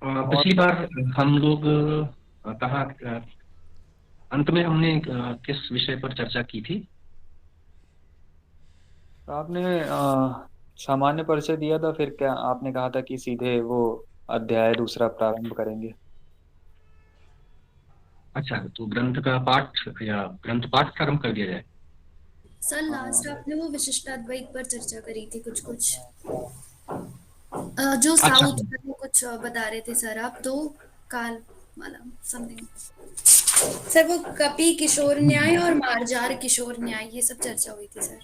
और पिछली बार हम लोग कहाँ अंत में हमने किस विषय पर चर्चा की थी? आपने सामान्य परिचय दिया था, फिर क्या आपने कहा था कि सीधे वो अध्याय दूसरा प्रारंभ करेंगे। अच्छा, तो ग्रंथ का पाठ या ग्रंथ पाठ प्रारंभ कर दिया जाए। सर लास्ट हाँ। आपने वो विशिष्टाद्वैत पर चर्चा करी थी कुछ कुछ। जो अच्छा, साउथ में कुछ बता रहे थे सर आप, दो काल वाला समथिंग। सर वो कपि किशोर न्याय और मार्जार किशोर न्याय, ये सब चर्चा हुई थी सर।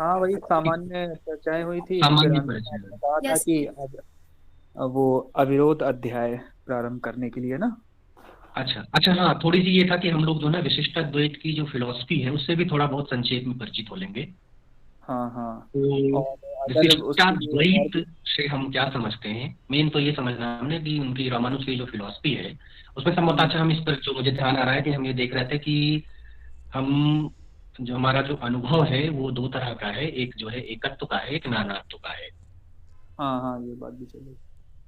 हाँ, वही ठीक। सामान्य चर्चाएं हुई थी, फिर सामान्य अंत में परिचय। आपने कहा था यस। कि अब वो अविरोध अध्याय प्रारंभ करने के लिए ना। अच्छा अच्छा, हाँ, थोड़ी सी ये था कि हम लोग जो है विशिष्टाद्वैत की जो फिलॉसफी है उससे भी थोड़ा बहुत संक्षेप में परिचित हो लेंगे। हाँ हाँ। तो और अगर उसके लिए और विशिष्टाद्वैत भी। से हम क्या समझते हैं, मेन तो ये समझना है हमने कि उनकी रामानुज की जो फिलॉसफी है उसमें समझता। हम्म। अच्छा, हम इस पर जो मुझे ध्यान आ रहा है कि हम ये देख रहे थे कि हम जो हमारा जो अनुभव है वो दो तरह का है, एक जो है एकत्व का है, एक नानात्व का है। हाँ हाँ, ये बात भी चलेगी।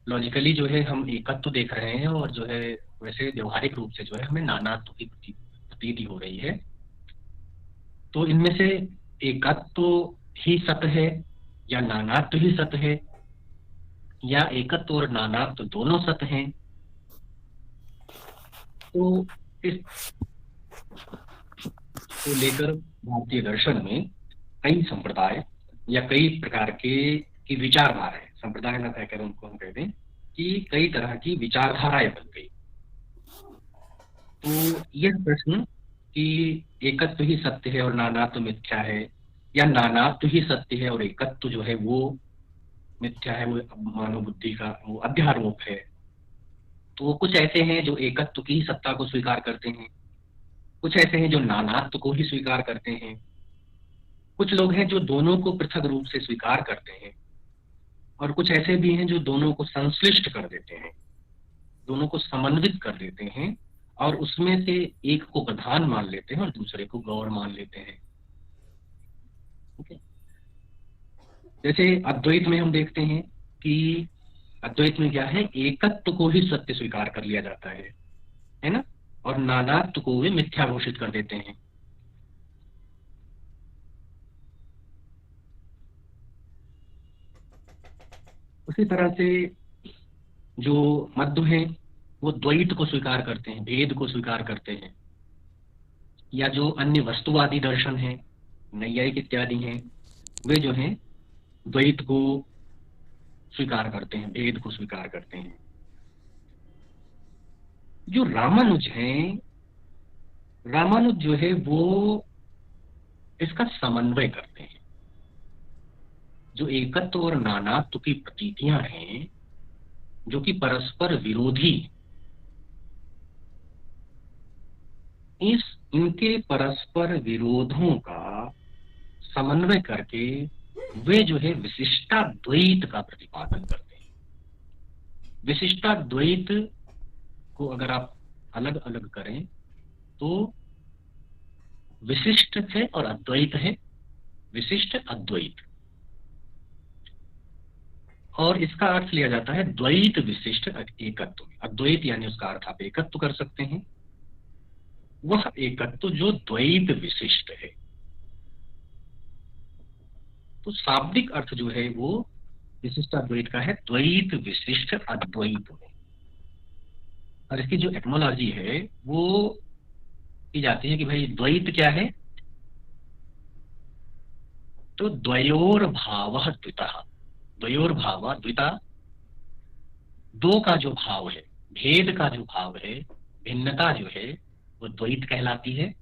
लॉजिकली जो है हम एकत्व देख रहे हैं और जो है वैसे व्यवहारिक रूप से जो है हमें नानात्व की प्रतीति हो रही है। तो इनमें से एकत्व ही सत्य है या नानात्व ही सत्य है, या एकत्व और नानात्व दोनों सत्य हैं? तो इसको लेकर भारतीय दर्शन में कई संप्रदाय या कई प्रकार के की विचारधाराएं, संप्रदाय ना कहकर उनको हम कहते हैं कि कई तरह की विचारधाराएं बन गई। तो यह प्रश्न कि एकत्व ही सत्य है और नानात्व मिथ्या है, या नानात्व ही सत्य है और एकत्व जो है वो मिथ्या है, वो मानव बुद्धि का वो अध्यारोप है। तो कुछ ऐसे हैं जो एकत्व की सत्ता को स्वीकार करते हैं, कुछ ऐसे हैं जो नानात्व को ही स्वीकार करते हैं, कुछ लोग हैं जो दोनों को पृथक रूप से स्वीकार करते हैं, और कुछ ऐसे भी हैं जो दोनों को संश्लिष्ट कर देते हैं, दोनों को समन्वित कर देते हैं, और उसमें से एक को प्रधान मान लेते हैं और दूसरे को गौर मान लेते हैं। ठीक है? जैसे अद्वैत में हम देखते हैं कि अद्वैत में क्या है, एकत्व को ही सत्य स्वीकार कर लिया जाता है ना, और नानात्व को वे मिथ्या घोषित कर देते हैं। उसी तरह से जो मध्व हैं वो द्वैत को स्वीकार करते हैं, भेद को स्वीकार करते हैं। या जो अन्य वस्तुवादी दर्शन हैं, नैयायिक इत्यादि हैं, वे जो हैं द्वैत को स्वीकार करते हैं, भेद को स्वीकार करते हैं। जो रामानुज हैं, रामानुज जो है वो इसका समन्वय करते हैं। जो एकत्व और नानात्व की प्रतीतियां हैं जो कि परस्पर विरोधी, इस इनके परस्पर विरोधों का समन्वय करके वे जो है विशिष्टाद्वैत का प्रतिपादन करते हैं। विशिष्टाद्वैत को अगर आप अलग अलग करें तो विशिष्ट है और अद्वैत है, विशिष्ट अद्वैत। और इसका अर्थ लिया जाता है द्वैत विशिष्ट एकत्व में। अद्वैत यानी उसका अर्थ आप एकत्व कर सकते हैं, वह एकत्व जो द्वैत विशिष्ट है। तो शाब्दिक अर्थ जो है वो विशिष्ट अद्वैत का है द्वैत विशिष्ट अद्वैत में। और इसकी जो एटमोलॉजी है वो की जाती है कि भाई द्वैत क्या है, तो द्वयोर भाव द्विता। द्वयोर भाव द्विता, दो का जो भाव है, भेद का जो भाव है, भिन्नता जो है, वो द्वैत कहलाती है।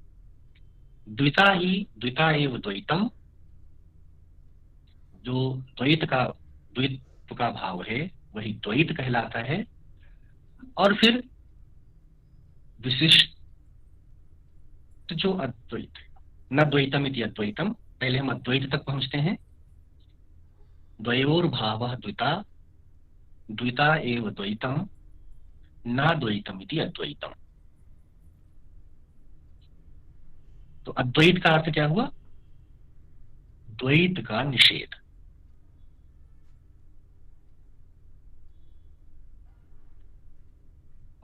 द्विता ही द्विता एव द्वैतम, जो द्वैत का द्वित्व का भाव है वही द्वैत कहलाता है। और फिर विशिष्ट जो अद्वैत है, न द्वैतम इति अद्वैतम, पहले हम अद्वैत तक पहुंचते हैं। द्वयोर भाव द्विता, द्विता एव द्वैतम, न द्वैतम इति अद्वैतम। तो अद्वैत का अर्थ क्या हुआ, द्वैत का निषेध।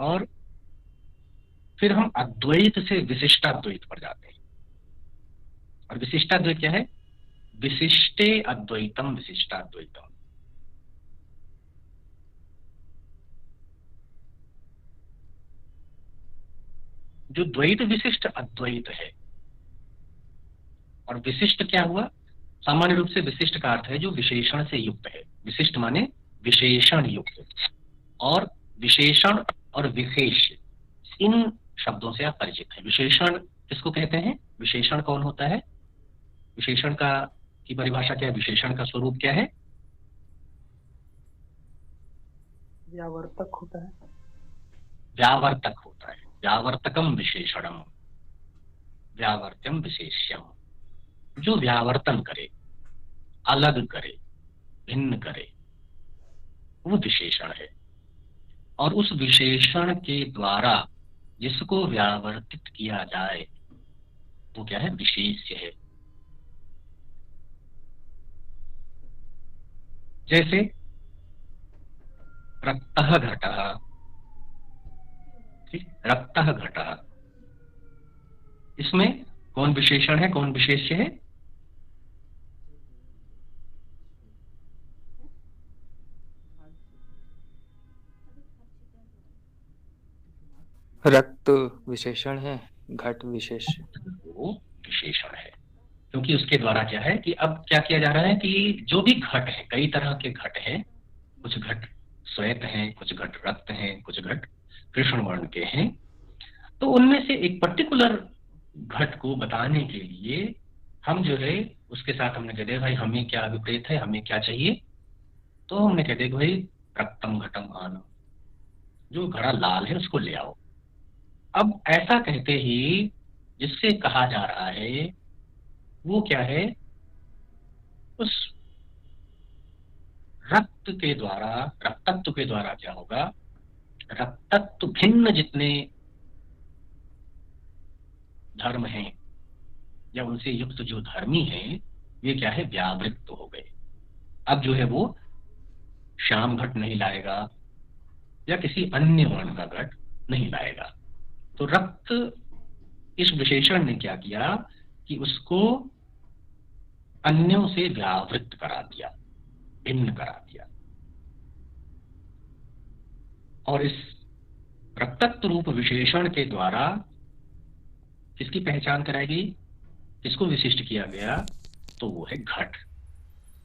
और फिर हम अद्वैत से विशिष्टाद्वैत पर जाते हैं। और विशिष्टाद्वैत क्या है? विशिष्टे अद्वैतम विशिष्टाद्वैतम। जो द्वैत विशिष्ट अद्वैत है। और विशिष्ट क्या हुआ? सामान्य रूप से विशिष्ट का अर्थ है जो विशेषण से युक्त है। विशिष्ट माने विशेषण युक्त। और विशेषण और विशेष, इन शब्दों से आप परिचित हैं। विशेषण किसको कहते हैं? विशेषण कौन होता है? विशेषण का की परिभाषा क्या है? विशेषण का स्वरूप क्या है? व्यावर्तक होता है। व्यावर्तक होता है। व्यावर्तकम विशेषणम, व्यावर्त्यम विशेष्यम। जो व्यावर्तन करे, अलग करे, भिन्न करे, वो विशेषण है। और उस विशेषण के द्वारा जिसको व्यावर्तित किया जाए वो क्या है? विशेष्य है। जैसे रक्तः घटः, ठीक, रक्तः घटः, इसमें कौन विशेषण है, कौन विशेष्य है? रक्त विशेषण है, घट विशेष। वो विशेषण है क्योंकि उसके द्वारा क्या है कि अब क्या किया जा रहा है कि जो भी घट है, कई तरह के घट हैं। कुछ घट श्वेत हैं, कुछ घट रक्त हैं, कुछ घट कृष्ण वर्ण के हैं। तो उनमें से एक पर्टिकुलर घट को बताने के लिए हम जो है उसके साथ हमने कह दिया भाई हमें क्या विपरीत है, हमें क्या चाहिए। तो हमने कह दिया भाई रक्तम घटम आना, जो घड़ा लाल है उसको ले आओ। अब ऐसा कहते ही जिससे कहा जा रहा है वो क्या है? उस रक्त के द्वारा, रक्तत्व के द्वारा क्या होगा? रक्तत्व भिन्न जितने धर्म हैं या उनसे युक्त जो धर्मी हैं वे क्या है? व्यावृत्त हो गए। अब जो है वो श्याम घट नहीं लाएगा या किसी अन्य वर्ण का घट नहीं लाएगा। तो रक्त इस विशेषण ने क्या किया कि उसको अन्यों से व्यावृत्त करा दिया, भिन्न करा दिया। और इस रक्तत्व रूप विशेषण के द्वारा किसकी पहचान कराई गई, किसको विशिष्ट किया गया? तो वो है घट।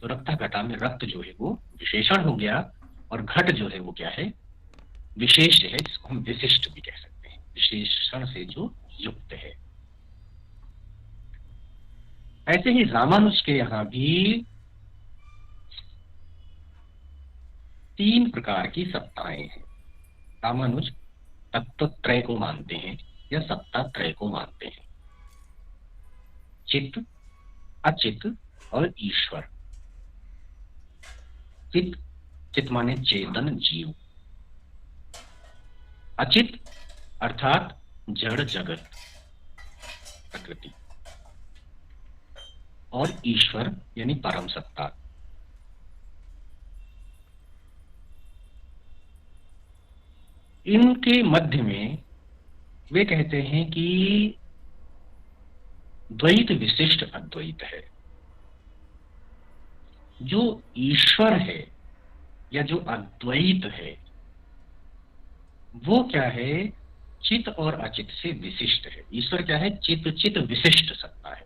तो रक्ता घटा में रक्त जो है वो विशेषण हो गया और घट जो है वो क्या है? विशेष है, जिसको हम विशिष्ट भी कह सकते हैं, विशेषण से जो युक्त है। ऐसे ही रामानुज के यहां भी 3 प्रकार की सत्ताएं हैं। रामानुज तत्वत्रय को मानते हैं या सत्ता त्रय को मानते हैं, चित्त, अचित और ईश्वर। चित्त, चित्त माने चेतन जीव, अचित अर्थात जड़ जगत प्रकृति, और ईश्वर यानी परम सत्ता। इनके मध्य में वे कहते हैं कि द्वैत विशिष्ट अद्वैत है। जो ईश्वर है या जो अद्वैत है वो क्या है? चित और अचित से विशिष्ट है। ईश्वर क्या है? चित, चित विशिष्ट सत्ता है।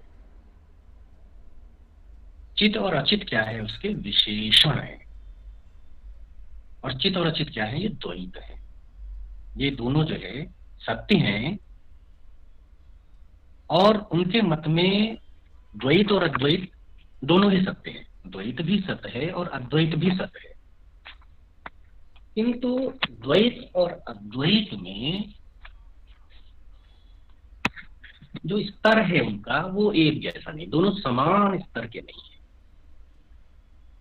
चित और अचित क्या है? उसके विशेषण है। और चित और अचित क्या है? ये द्वैत है। ये दोनों जो है सत्य हैं और उनके मत में द्वैत और अद्वैत दोनों ही सत्य हैं। द्वैत भी सत्य है और अद्वैत भी सत्य है, किंतु द्वैत और अद्वैत में जो स्तर है उनका वो एक जैसा नहीं, दोनों समान स्तर के नहीं है।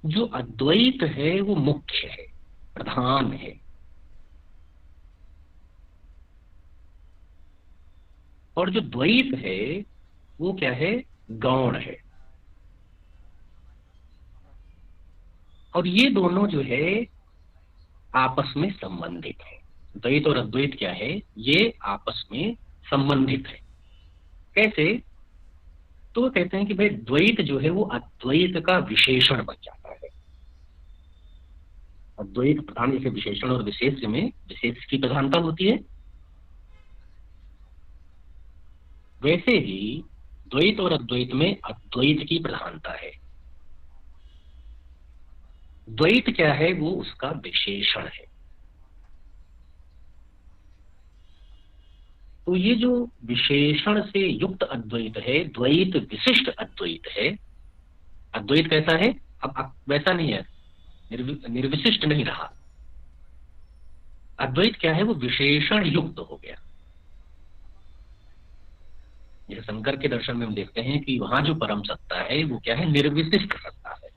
जो अद्वैत है वो मुख्य है, प्रधान है, और जो द्वैत है वो क्या है? गौण है। और ये दोनों जो है आपस में संबंधित है, द्वैत और अद्वैत क्या है, ये आपस में संबंधित है। कैसे? तो कहते हैं कि भाई द्वैत जो है वो अद्वैत का विशेषण बन जाता है। अद्वैत प्रधान जैसे विशेषण और विशेष में विशेष की प्रधानता होती है, वैसे ही द्वैत और अद्वैत में अद्वैत की प्रधानता है। द्वैत क्या है, वो उसका विशेषण है। तो ये जो विशेषण से युक्त अद्वैत है, द्वैत विशिष्ट अद्वैत है। अद्वैत कैसा है? अब वैसा नहीं है, निर्विशिष्ट नहीं रहा। अद्वैत क्या है, वो विशेषण युक्त हो गया। जैसे शंकर के दर्शन में हम देखते हैं कि वहां जो परम सत्ता है वो क्या है, निर्विशिष्ट सत्ता है।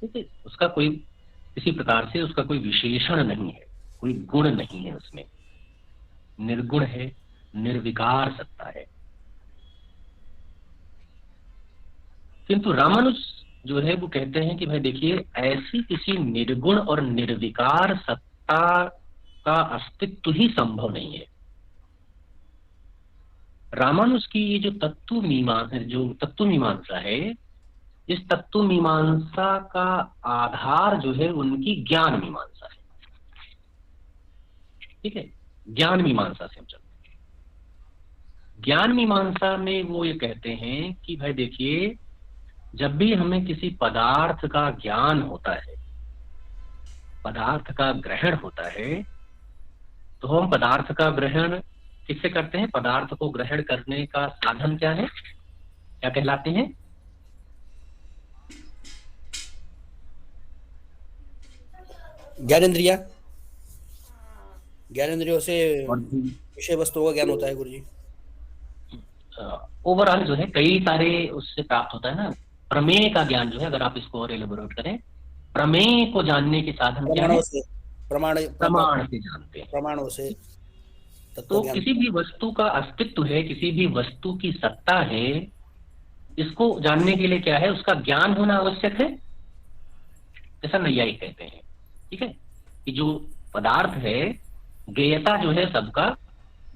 ठीक है, उसका कोई किसी प्रकार से उसका कोई विशेषण नहीं है, कोई गुण नहीं है उसमें, निर्गुण है, निर्विकार सत्ता है। किंतु रामानुज जो है वो कहते हैं कि भाई देखिए, ऐसी किसी निर्गुण और निर्विकार सत्ता का अस्तित्व ही संभव नहीं है। रामानुज की ये जो तत्व मीमांसा है, इस तत्व मीमांसा का आधार जो है उनकी ज्ञान मीमांसा है। ठीक है, ज्ञान मीमांसा से हम चलते हैं। ज्ञान मीमांसा में वो ये कहते हैं कि भाई देखिए, जब भी हमें किसी पदार्थ का ज्ञान होता है, पदार्थ का ग्रहण होता है, तो हम पदार्थ का ग्रहण किससे करते हैं? पदार्थ को ग्रहण करने का साधन क्या है, क्या कहलाते हैं? ज्ञानेंद्रिया, ज्ञानेंद्रियों से और विषय वस्तुओं का ज्ञान होता है गुरुजी। ओवरऑल जो है कई सारे उससे प्राप्त होता है ना। प्रमेय का ज्ञान जो है, अगर आप इसको और एलेबोरेट करें, प्रमेय को जानने के साधन क्या है? प्रमाणों से, प्रमाण से जानते हैं। प्रमाणों से तो किसी भी वस्तु का अस्तित्व है, किसी भी वस्तु की सत्ता है, इसको जानने के लिए क्या है, उसका ज्ञान होना आवश्यक है, जैसा नैयायिक कहते हैं। ठीक है, कि जो पदार्थ है, ज्ञेयता जो है सबका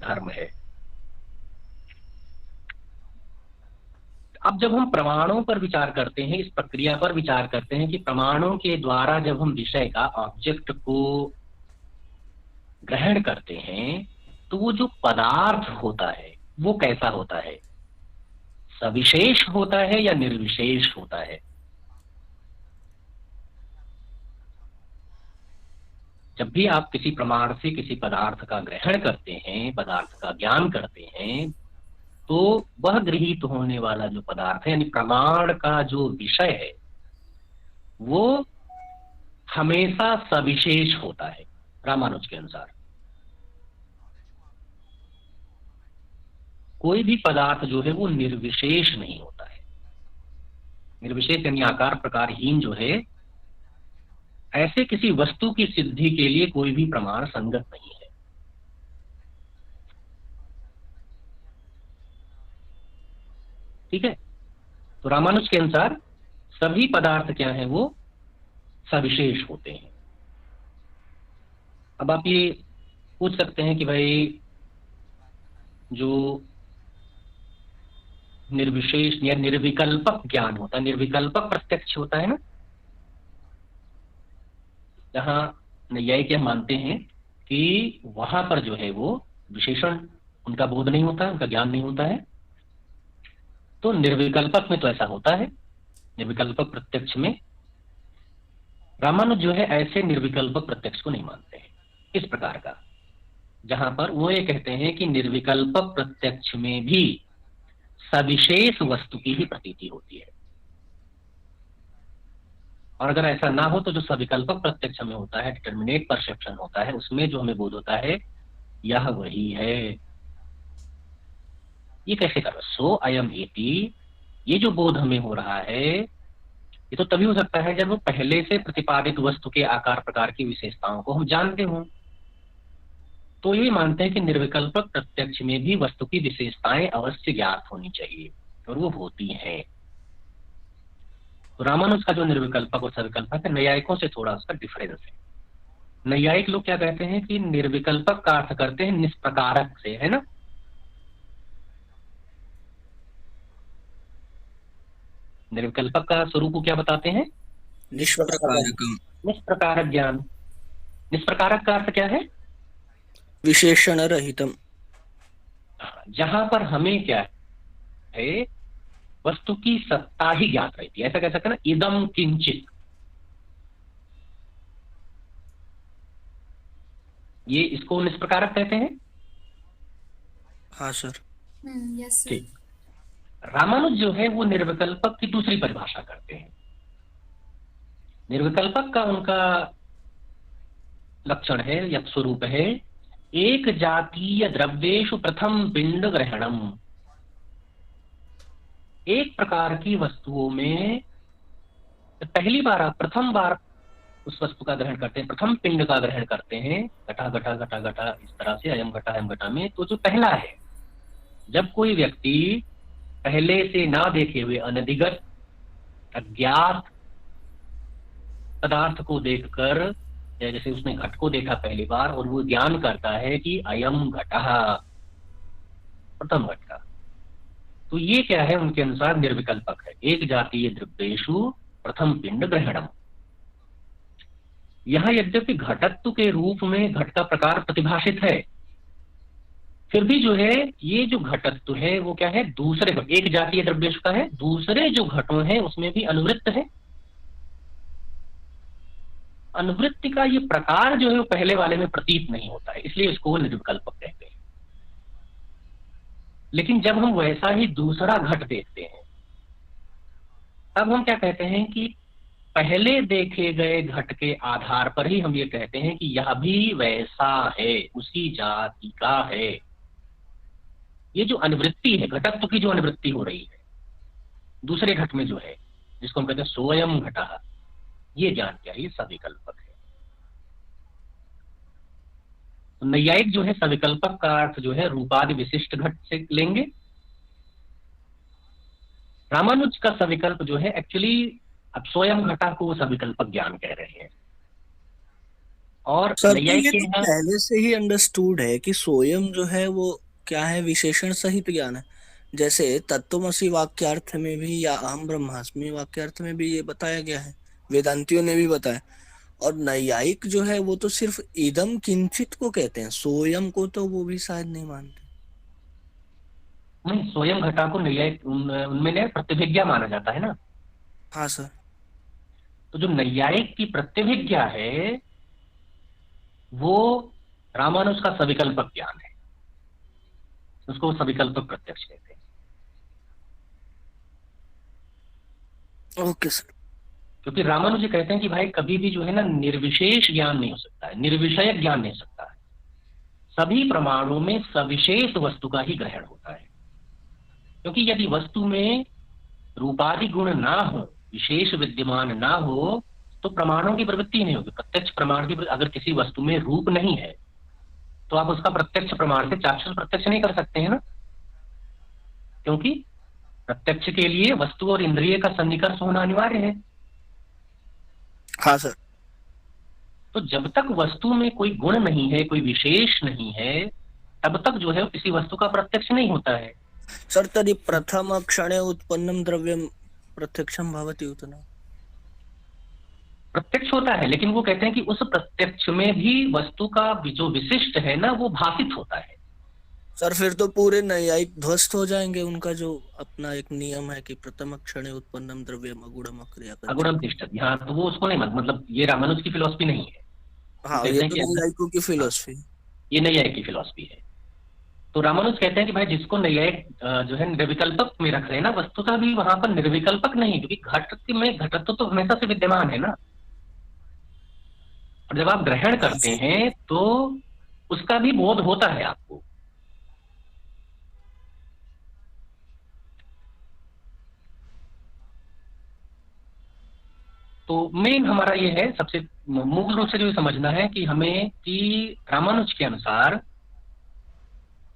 धर्म है। अब जब हम प्रमाणों पर विचार करते हैं, इस प्रक्रिया पर विचार करते हैं कि प्रमाणों के द्वारा जब हम विषय का, ऑब्जेक्ट को ग्रहण करते हैं, तो वो जो पदार्थ होता है वो कैसा होता है? सविशेष होता है या निर्विशेष होता है? जब भी आप किसी प्रमाण से किसी पदार्थ का ग्रहण करते हैं, पदार्थ का ज्ञान करते हैं, तो वह गृहीत होने वाला जो पदार्थ है, यानी प्रमाण का जो विषय है, वो हमेशा सविशेष होता है रामानुज के अनुसार। कोई भी पदार्थ जो है वो निर्विशेष नहीं होता है। निर्विशेष यानी आकार प्रकारहीन जो है, ऐसे किसी वस्तु की सिद्धि के लिए कोई भी प्रमाण संगत नहीं है। ठीक है, तो रामानुज के अनुसार सभी पदार्थ क्या है, वो सविशेष होते हैं। अब आप ये पूछ सकते हैं कि भाई जो निर्विशेष या निर्विकल्पक ज्ञान होता है, निर्विकल्पक प्रत्यक्ष होता है ना, जहां नैयायिक यह मानते हैं कि वहां पर जो है वो विशेषण उनका बोध नहीं होता है, उनका ज्ञान नहीं होता है। तो निर्विकल्पक में तो ऐसा होता है। निर्विकल्पक प्रत्यक्ष में रामानुज जो है ऐसे निर्विकल्पक प्रत्यक्ष को नहीं मानते हैं, इस प्रकार का, जहां पर वो ये कहते हैं कि निर्विकल्पक प्रत्यक्ष में भी सविशेष वस्तु की ही प्रतीति होती है। और अगर ऐसा ना हो तो जो सविकल्पक प्रत्यक्ष में होता है, डिटर्मिनेट परसेप्शन होता है, उसमें जो हमें बोध होता है यह वही है। ये कैसे करो? सो अयम इति, ये जो बोध हमें हो रहा है, ये तो तभी हो सकता है जब वो पहले से प्रतिपादित वस्तु के आकार प्रकार की विशेषताओं को हम जानते हों। तो ये मानते हैं कि निर्विकल्पक प्रत्यक्ष में भी वस्तु की विशेषताएं अवश्य ज्ञात होनी चाहिए, और वो होती हैं। तो रामानुज का जो निर्विकल्पक और सविकल्पक है, न्यायिकों से थोड़ा उसका डिफरेंस है। नैयायिक लोग क्या कहते हैं कि निर्विकल्पक का अर्थ करते हैं निष्प्रकारक से, है ना। निर्विकल्पक का स्वरूप को क्या बताते हैं? निष्प्रकारकम। निष्प्रकारक ज्ञान। निष्प्रकारक का अर्थ क्या है? विशेषण रहितम। जहां पर हमें क्या है, वस्तु की सत्ता ही ज्ञात रहती है, ऐसा कह सकते हैं ना, इदम किंचित। ये इसको निष्प्रकारक कहते हैं। हाँ सर। Yes sir. ठीक। रामानुज जो है वो निर्विकल्पक की दूसरी परिभाषा करते हैं। निर्विकल्पक का उनका लक्षण है या स्वरूप है, एक जातीय द्रव्येषु प्रथम पिंड ग्रहणम। एक प्रकार की वस्तुओं में पहली बार आप प्रथम बार उस वस्तु का ग्रहण करते हैं, प्रथम पिंड का ग्रहण करते हैं, घटा घटा घटा घटा इस तरह से, अयम घटा में। तो जो पहला है, जब कोई व्यक्ति पहले से ना देखे हुए अनधिगत अज्ञात पदार्थ को देखकर, जैसे उसने घट को देखा पहली बार और वो ज्ञान करता है कि अयम घटः, प्रथम घट का, तो ये क्या है, उनके अनुसार निर्विकल्पक है। एक जातीय द्रव्येषु प्रथम पिंड ग्रहणम। यहां यद्यपि घटत्व के रूप में घट का प्रकार प्रतिभाषित है, फिर भी जो है ये जो घटत्व है वो क्या है, दूसरे घट, एक जातीय द्रव्येषु का है, दूसरे जो घटों हैं उसमें भी अनुवृत्त है। अनुवृत्ति का ये प्रकार जो है वो पहले वाले में प्रतीत नहीं होता है, इसलिए इसको निर्विकल्पक कहते हैं। लेकिन जब हम वैसा ही दूसरा घट देखते हैं, तब हम क्या कहते हैं कि पहले देखे गए घट के आधार पर ही हम ये कहते हैं कि यह भी वैसा है, उसी जाति का है। ये जो अनुवृत्ति है, घटत्व की जो अनुवृत्ति हो रही है दूसरे घट में जो है, जिसको हम कहते हैं सोयम घटः, ये ज्ञान क्या है, ये सविकल्पक है। तो नैयायिक जो है सविकल्पक का अर्थ जो है रूपादि विशिष्ट घट से लेंगे। रामानुज का सविकल्प जो है एक्चुअली, अब स्वयं घटा को सविकल्पक ज्ञान कह रहे हैं। और सर नैयायिक ये के तो यहाँ पहले से ही अंडरस्टूड है कि सोयम जो है वो क्या है, विशेषण सहित ज्ञान है। जैसे तत्त्वमसि वाक्यार्थ में भी या अहम ब्रह्मास्मि वाक्यार्थ में भी ये बताया गया है, वेदांतियों ने भी बताया। और नैयायिक जो है वो तो सिर्फ इदम किंचित को कहते हैं, सोयम को तो वो भी शायद नहीं मानते। नहीं, स्वयं घटा को नैयायिक उनमें प्रतिभिज्ञा माना जाता है ना। हाँ सर। तो जो नैयायिक की प्रतिभिज्ञा है वो रामानुज का सविकल्पक ज्ञान है, उसको सविकल्पक प्रत्यक्ष कहते हैं। Okay sir. क्योंकि रामानुज जी कहते हैं कि भाई कभी भी जो है ना निर्विशेष ज्ञान नहीं हो सकता है, निर्विषयक ज्ञान नहीं हो सकता है। सभी प्रमाणों में सविशेष वस्तु का ही ग्रहण होता है। क्योंकि यदि वस्तु में रूपादि गुण ना हो, विशेष विद्यमान ना हो, तो प्रमाणों की प्रवृत्ति नहीं होगी। प्रत्यक्ष प्रमाण की, अगर किसी वस्तु में रूप नहीं है तो आप उसका प्रत्यक्ष प्रमाण से चाक्षुष प्रत्यक्ष नहीं कर सकते हैं ना, क्योंकि प्रत्यक्ष के लिए वस्तु और इंद्रिय का सन्निकर्ष होना अनिवार्य है। हाँ सर। तो जब तक वस्तु में कोई गुण नहीं है, कोई विशेष नहीं है, तब तक जो है किसी वस्तु का प्रत्यक्ष नहीं होता है। सर तरी प्रथम क्षणे उत्पन्नम द्रव्यम प्रत्यक्षम भवति उतना प्रत्यक्ष होता है, लेकिन वो कहते हैं कि उस प्रत्यक्ष में भी वस्तु का जो विशिष्ट है ना वो भासित होता है। सर फिर तो पूरे नैयायिक ध्वस्त हो जाएंगे। उनका जो अपना एक नियम है कि प्रथम क्षणे उत्पन्नम द्रव्यम अगुणम अक्रिया अगुणम तिष्ठति, हाँ, तो वो उसको नहीं मतलब ये रामानुज की फिलॉसफी नहीं है। हाँ, ये तो नैयायिकों की फिलॉसफी, ये नैयायिक की फिलॉसफी है। तो रामानुज कहते हैं कि भाई जिसको नैयायिक जो है निर्विकल्पक में रख रहे हैं ना, वस्तुतः भी वहां पर निर्विकल्पक नहीं, क्योंकि घट में घटत्व तो हमेशा से विद्यमान है ना। और जब आप ग्रहण करते हैं तो उसका भी बोध होता है आपको। तो मेन हमारा ये है, सबसे मूल रूप से जो समझना है कि हमें कि रामानुज के अनुसार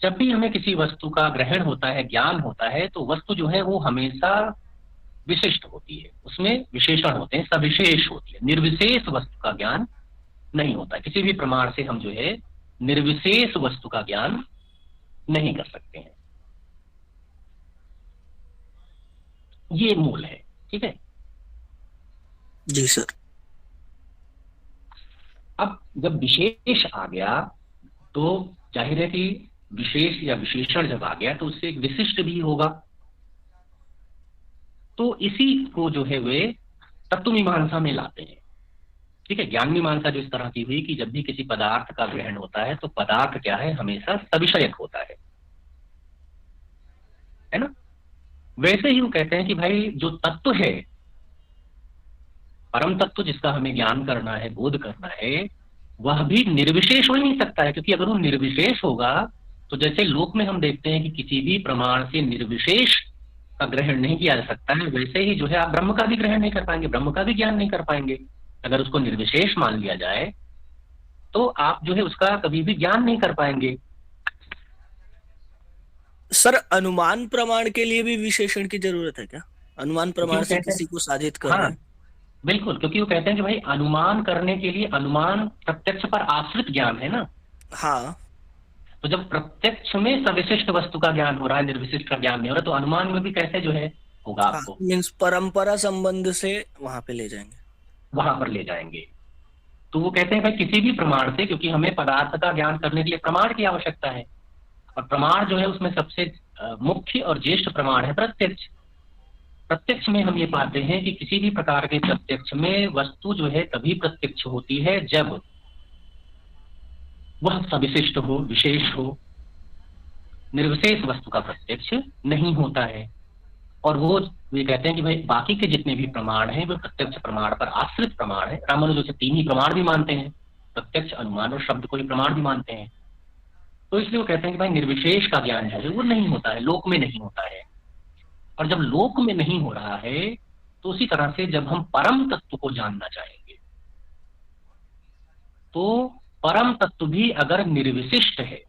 जब भी हमें किसी वस्तु का ग्रहण होता है, ज्ञान होता है, तो वस्तु जो है वो हमेशा विशिष्ट होती है, उसमें विशेषण होते हैं, सविशेष होती है। निर्विशेष वस्तु का ज्ञान नहीं होता। किसी भी प्रमाण से हम जो है निर्विशेष वस्तु का ज्ञान नहीं कर सकते हैं। ये मूल है। ठीक है। जी सर। अब जब विशेष आ गया तो जाहिर है कि विशेष या विशेषण जब आ गया तो उससे एक विशिष्ट भी होगा। तो इसी को जो है वे तत्व मीमांसा में लाते हैं। ठीक है। ज्ञान मीमांसा जो इस तरह की हुई कि जब भी किसी पदार्थ का ग्रहण होता है तो पदार्थ क्या है, हमेशा सविषयक होता है ना। वैसे ही वो कहते हैं कि भाई जो तत्व है, परम तत्व जिसका हमें ज्ञान करना है, बोध करना है, वह भी निर्विशेष हो ही नहीं सकता है। क्योंकि अगर वो निर्विशेष होगा तो जैसे लोक में हम देखते हैं कि किसी भी प्रमाण से निर्विशेष का ग्रहण नहीं किया जा सकता है, वैसे ही जो है आप ब्रह्म का भी ग्रहण नहीं कर पाएंगे, ब्रह्म का भी ज्ञान नहीं कर पाएंगे। अगर उसको निर्विशेष मान लिया जाए तो आप जो है उसका कभी भी ज्ञान नहीं कर पाएंगे। सर अनुमान प्रमाण के लिए भी विशेषण की जरूरत है क्या? अनुमान प्रमाण से किसी को साधित कर रहे हाँ हैं? बिल्कुल, क्योंकि वो कहते हैं कि भाई अनुमान करने के लिए, अनुमान प्रत्यक्ष पर आश्रित ज्ञान है ना। हाँ। तो जब प्रत्यक्ष में सविशिष्ट वस्तु का ज्ञान हो रहा है, निर्विशिष्ट का ज्ञान नहीं हो रहा, तो अनुमान में भी कैसे जो है होगा हाँ, आपको। मीन्स परंपरा संबंध से वहां पे ले जाएंगे, वहां पर ले जाएंगे। तो वो कहते हैं भाई किसी भी प्रमाण से, क्योंकि हमें पदार्थ का ज्ञान करने के लिए प्रमाण की आवश्यकता है, और प्रमाण जो है उसमें सबसे मुख्य और ज्येष्ठ प्रमाण है प्रत्यक्ष। प्रत्यक्ष में हम ये पाते हैं कि किसी भी प्रकार के प्रत्यक्ष में वस्तु जो है तभी प्रत्यक्ष होती है जब वह सविशिष्ट हो, विशेष हो। निर्विशेष वस्तु का प्रत्यक्ष नहीं होता है। और वो ये कहते हैं कि भाई बाकी के जितने भी प्रमाण हैं वो प्रत्यक्ष प्रमाण पर आश्रित प्रमाण है। रामानुज से 3 ही प्रमाण भी मानते हैं, प्रत्यक्ष, अनुमान और शब्द को ही प्रमाण भी मानते हैं। तो इसलिए वो कहते हैं कि भाई निर्विशेष का ज्ञान है वो नहीं होता है, लोक में नहीं होता है। और जब लोक में नहीं हो रहा है तो उसी तरह से जब हम परम तत्व को जानना चाहेंगे तो परम तत्व भी अगर निर्विशिष्ट है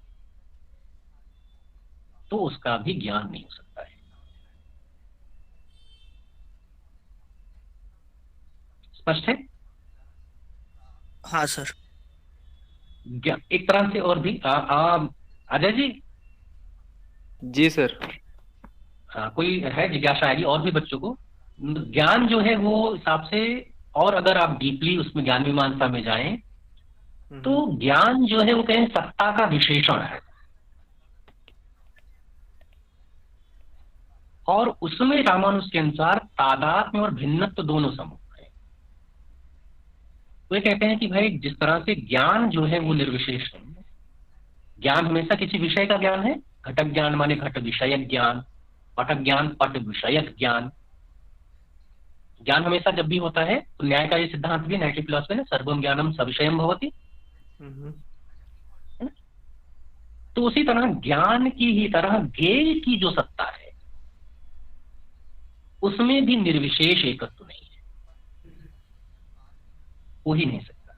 तो उसका भी ज्ञान नहीं हो सकता है। स्पष्ट है? हाँ सर। एक तरह से और भी अजय जी। जी सर। हाँ, कोई है जिज्ञासा आएगी और भी बच्चों को? ज्ञान जो है वो हिसाब से, और अगर आप डीपली उसमें ज्ञान मीमांसा में जाएं तो ज्ञान जो है वो कहें सत्ता का विशेषण है, और उसमें रामानुज के अनुसार तादात्म्य और भिन्नत्व दोनों समूह है। वो कहते हैं कि भाई जिस तरह से ज्ञान जो है वो निर्विशेष है, ज्ञान हमेशा किसी विषय का ज्ञान है। घटक ज्ञान माने घट विषयक ज्ञान, पटक ज्ञान पट विषयक ज्ञान। ज्ञान हमेशा जब भी होता है तो न्याय का ये सिद्धांत भी, न्याय की फिलॉसफी है, सर्वम ज्ञानम सविषयम भवति। तो उसी तरह ज्ञान की ही तरह ज्ञेय की जो सत्ता है उसमें भी निर्विशेष एकत्व नहीं है, हो ही नहीं सकता।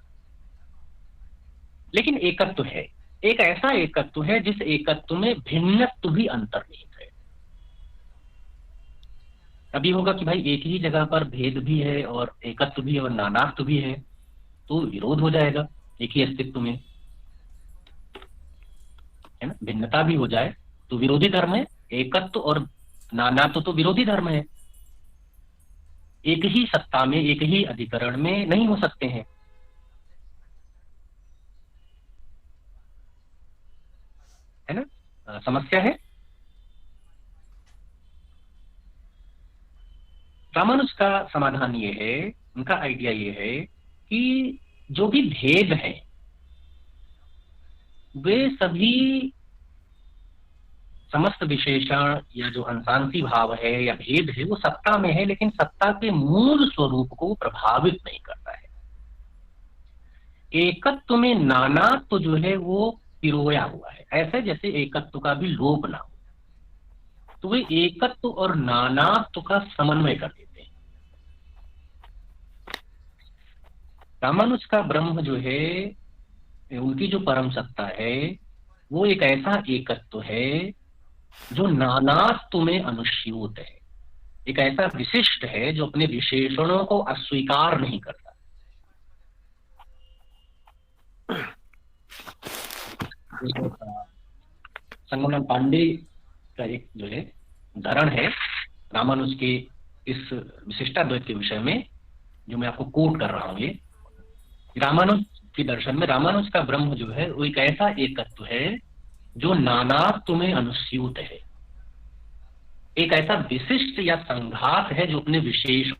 लेकिन एकत्व है, एक ऐसा एकत्व है जिस एकत्व में भिन्नत्व भी अंतर्निहित है। अभी होगा कि भाई एक ही जगह पर भेद भी है और एकत्व भी है और नानात्व भी है, तो विरोध हो जाएगा एक ही अस्तित्व में, है ना। भिन्नता भी हो जाए तो विरोधी धर्म है, एकत्व और नानात्व तो विरोधी धर्म है। एक ही सत्ता में, एक ही अधिकरण में नहीं हो सकते हैं, है ना। समस्या है। रामानुज का समाधान ये है, उनका आइडिया ये है कि जो भी भेद है वे सभी समस्त विशेषण या जो अंशांशी भाव है या भेद है वो सत्ता में है, लेकिन सत्ता के मूल स्वरूप को प्रभावित नहीं करता है। एकत्व में नानात्व जो है वो पिरोया हुआ है, ऐसे जैसे एकत्व का भी लोप ना हो, तो वे एकत्व और नानात्व का समन्वय कर देते हैं। रामानुज का ब्रह्म जो है, उनकी जो परम सत्ता है वो एक ऐसा एकत्व है जो नानात्व में अनुस्यूत है, एक ऐसा विशिष्ट है जो अपने विशेषणों को अस्वीकार नहीं करता। संगमनाथ पांडे का एक जो है उदाहरण है रामानुज के इस विशिष्टाद्वैत के विषय में, जो मैं आपको कोट कर रहा हूँ। ये रामानुज के दर्शन में रामानुज का ब्रह्म जो है वो एक ऐसा एकत्व है जो नानात्व में अनुस्यूत है, एक ऐसा विशिष्ट या संघात है जो अपने विशेष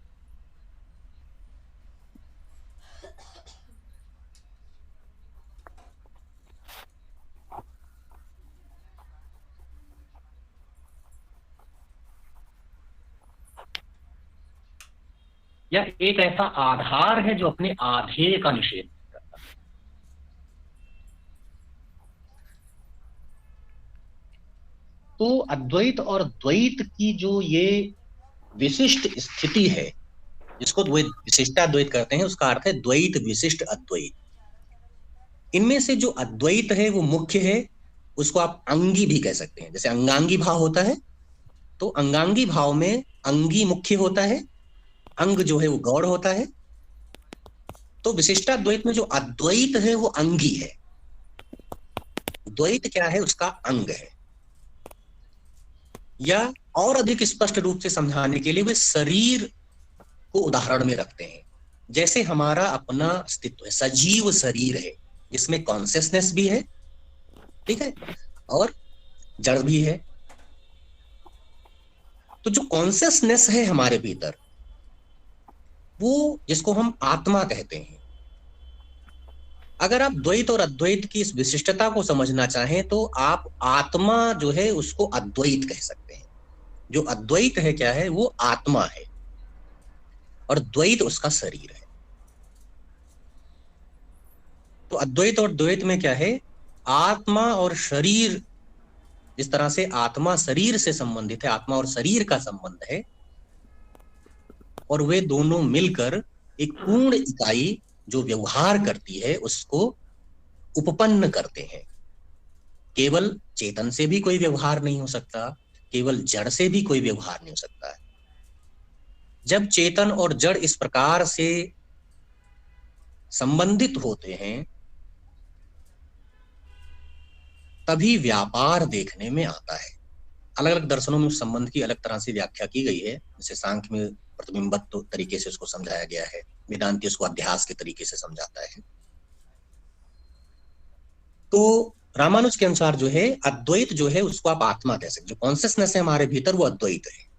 या एक ऐसा आधार है जो अपने आधेय का निषेध करता है। तो अद्वैत और द्वैत की जो ये विशिष्ट स्थिति है, जिसको विशिष्टाद्वैत कहते हैं, उसका अर्थ है द्वैत विशिष्ट अद्वैत। इनमें से जो अद्वैत है वो मुख्य है, उसको आप अंगी भी कह सकते हैं। जैसे अंगांगी भाव होता है, तो अंगांगी भाव में अंगी मुख्य होता है, अंग जो है वो गौड़ होता है। तो विशिष्टाद्वैत में जो अद्वैत है वो अंगी है, द्वैत क्या है, उसका अंग है। या और अधिक स्पष्ट रूप से समझाने के लिए वे शरीर को उदाहरण में रखते हैं। जैसे हमारा अपना अस्तित्व है, सजीव शरीर है, जिसमें कॉन्शियसनेस भी है, ठीक है, और जड़ भी है। तो जो कॉन्शियसनेस है हमारे भीतर, वो जिसको हम आत्मा कहते हैं। अगर आप द्वैत और अद्वैत की इस विशिष्टता को समझना चाहें तो आप आत्मा जो है उसको अद्वैत कह सकते हैं। जो अद्वैत है क्या है, वो आत्मा है, और द्वैत उसका शरीर है। तो अद्वैत और द्वैत में क्या है, आत्मा और शरीर, जिस तरह से आत्मा शरीर से संबंधित है, आत्मा और शरीर का संबंध है, और वे दोनों मिलकर एक पूर्ण इकाई जो व्यवहार करती है उसको उपपन्न करते हैं। केवल चेतन से भी कोई व्यवहार नहीं हो सकता, केवल जड़ से भी कोई व्यवहार नहीं हो सकता। जब चेतन और जड़ इस प्रकार से संबंधित होते हैं तभी व्यापार देखने में आता है। अलग अलग दर्शनों में उस संबंध की अलग तरह से व्याख्या की गई है। जैसे सांख्य में प्रतिबिंबत्व तरीके से उसको समझाया गया है, वेदांती उसको अध्यास के तरीके से समझाता है। तो रामानुज के अनुसार जो है अद्वैत जो है उसको आप आत्मा कह सकते, जो कॉन्शियसनेस है हमारे भीतर वो अद्वैत है,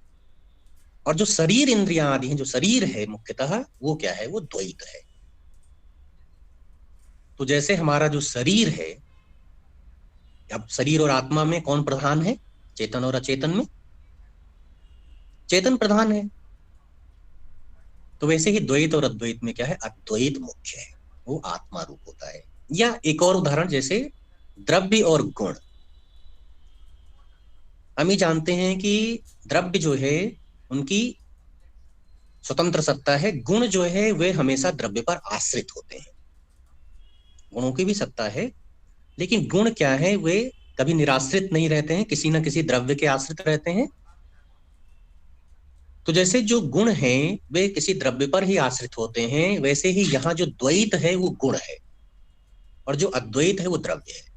और जो शरीर इंद्रियां आदि हैं, जो शरीर है मुख्यतः, वो क्या है, वो द्वैत है। तो जैसे हमारा जो शरीर है, अब शरीर और आत्मा में कौन प्रधान है, चेतन और अचेतन में चेतन प्रधान है। तो वैसे ही द्वैत और अद्वैत में क्या है, अद्वैत मुख्य है, वो आत्मा रूप होता है। या एक और उदाहरण, जैसे द्रव्य और गुण। हम ही जानते हैं कि द्रव्य जो है उनकी स्वतंत्र सत्ता है, गुण जो है वे हमेशा द्रव्य पर आश्रित होते हैं। गुणों की भी सत्ता है, लेकिन गुण क्या है, वे कभी निराश्रित नहीं रहते हैं, किसी न किसी द्रव्य के आश्रित रहते हैं। तो जैसे जो गुण हैं वे किसी द्रव्य पर ही आश्रित होते हैं, वैसे ही यहाँ जो द्वैत है वो गुण है, और जो अद्वैत है वो द्रव्य है।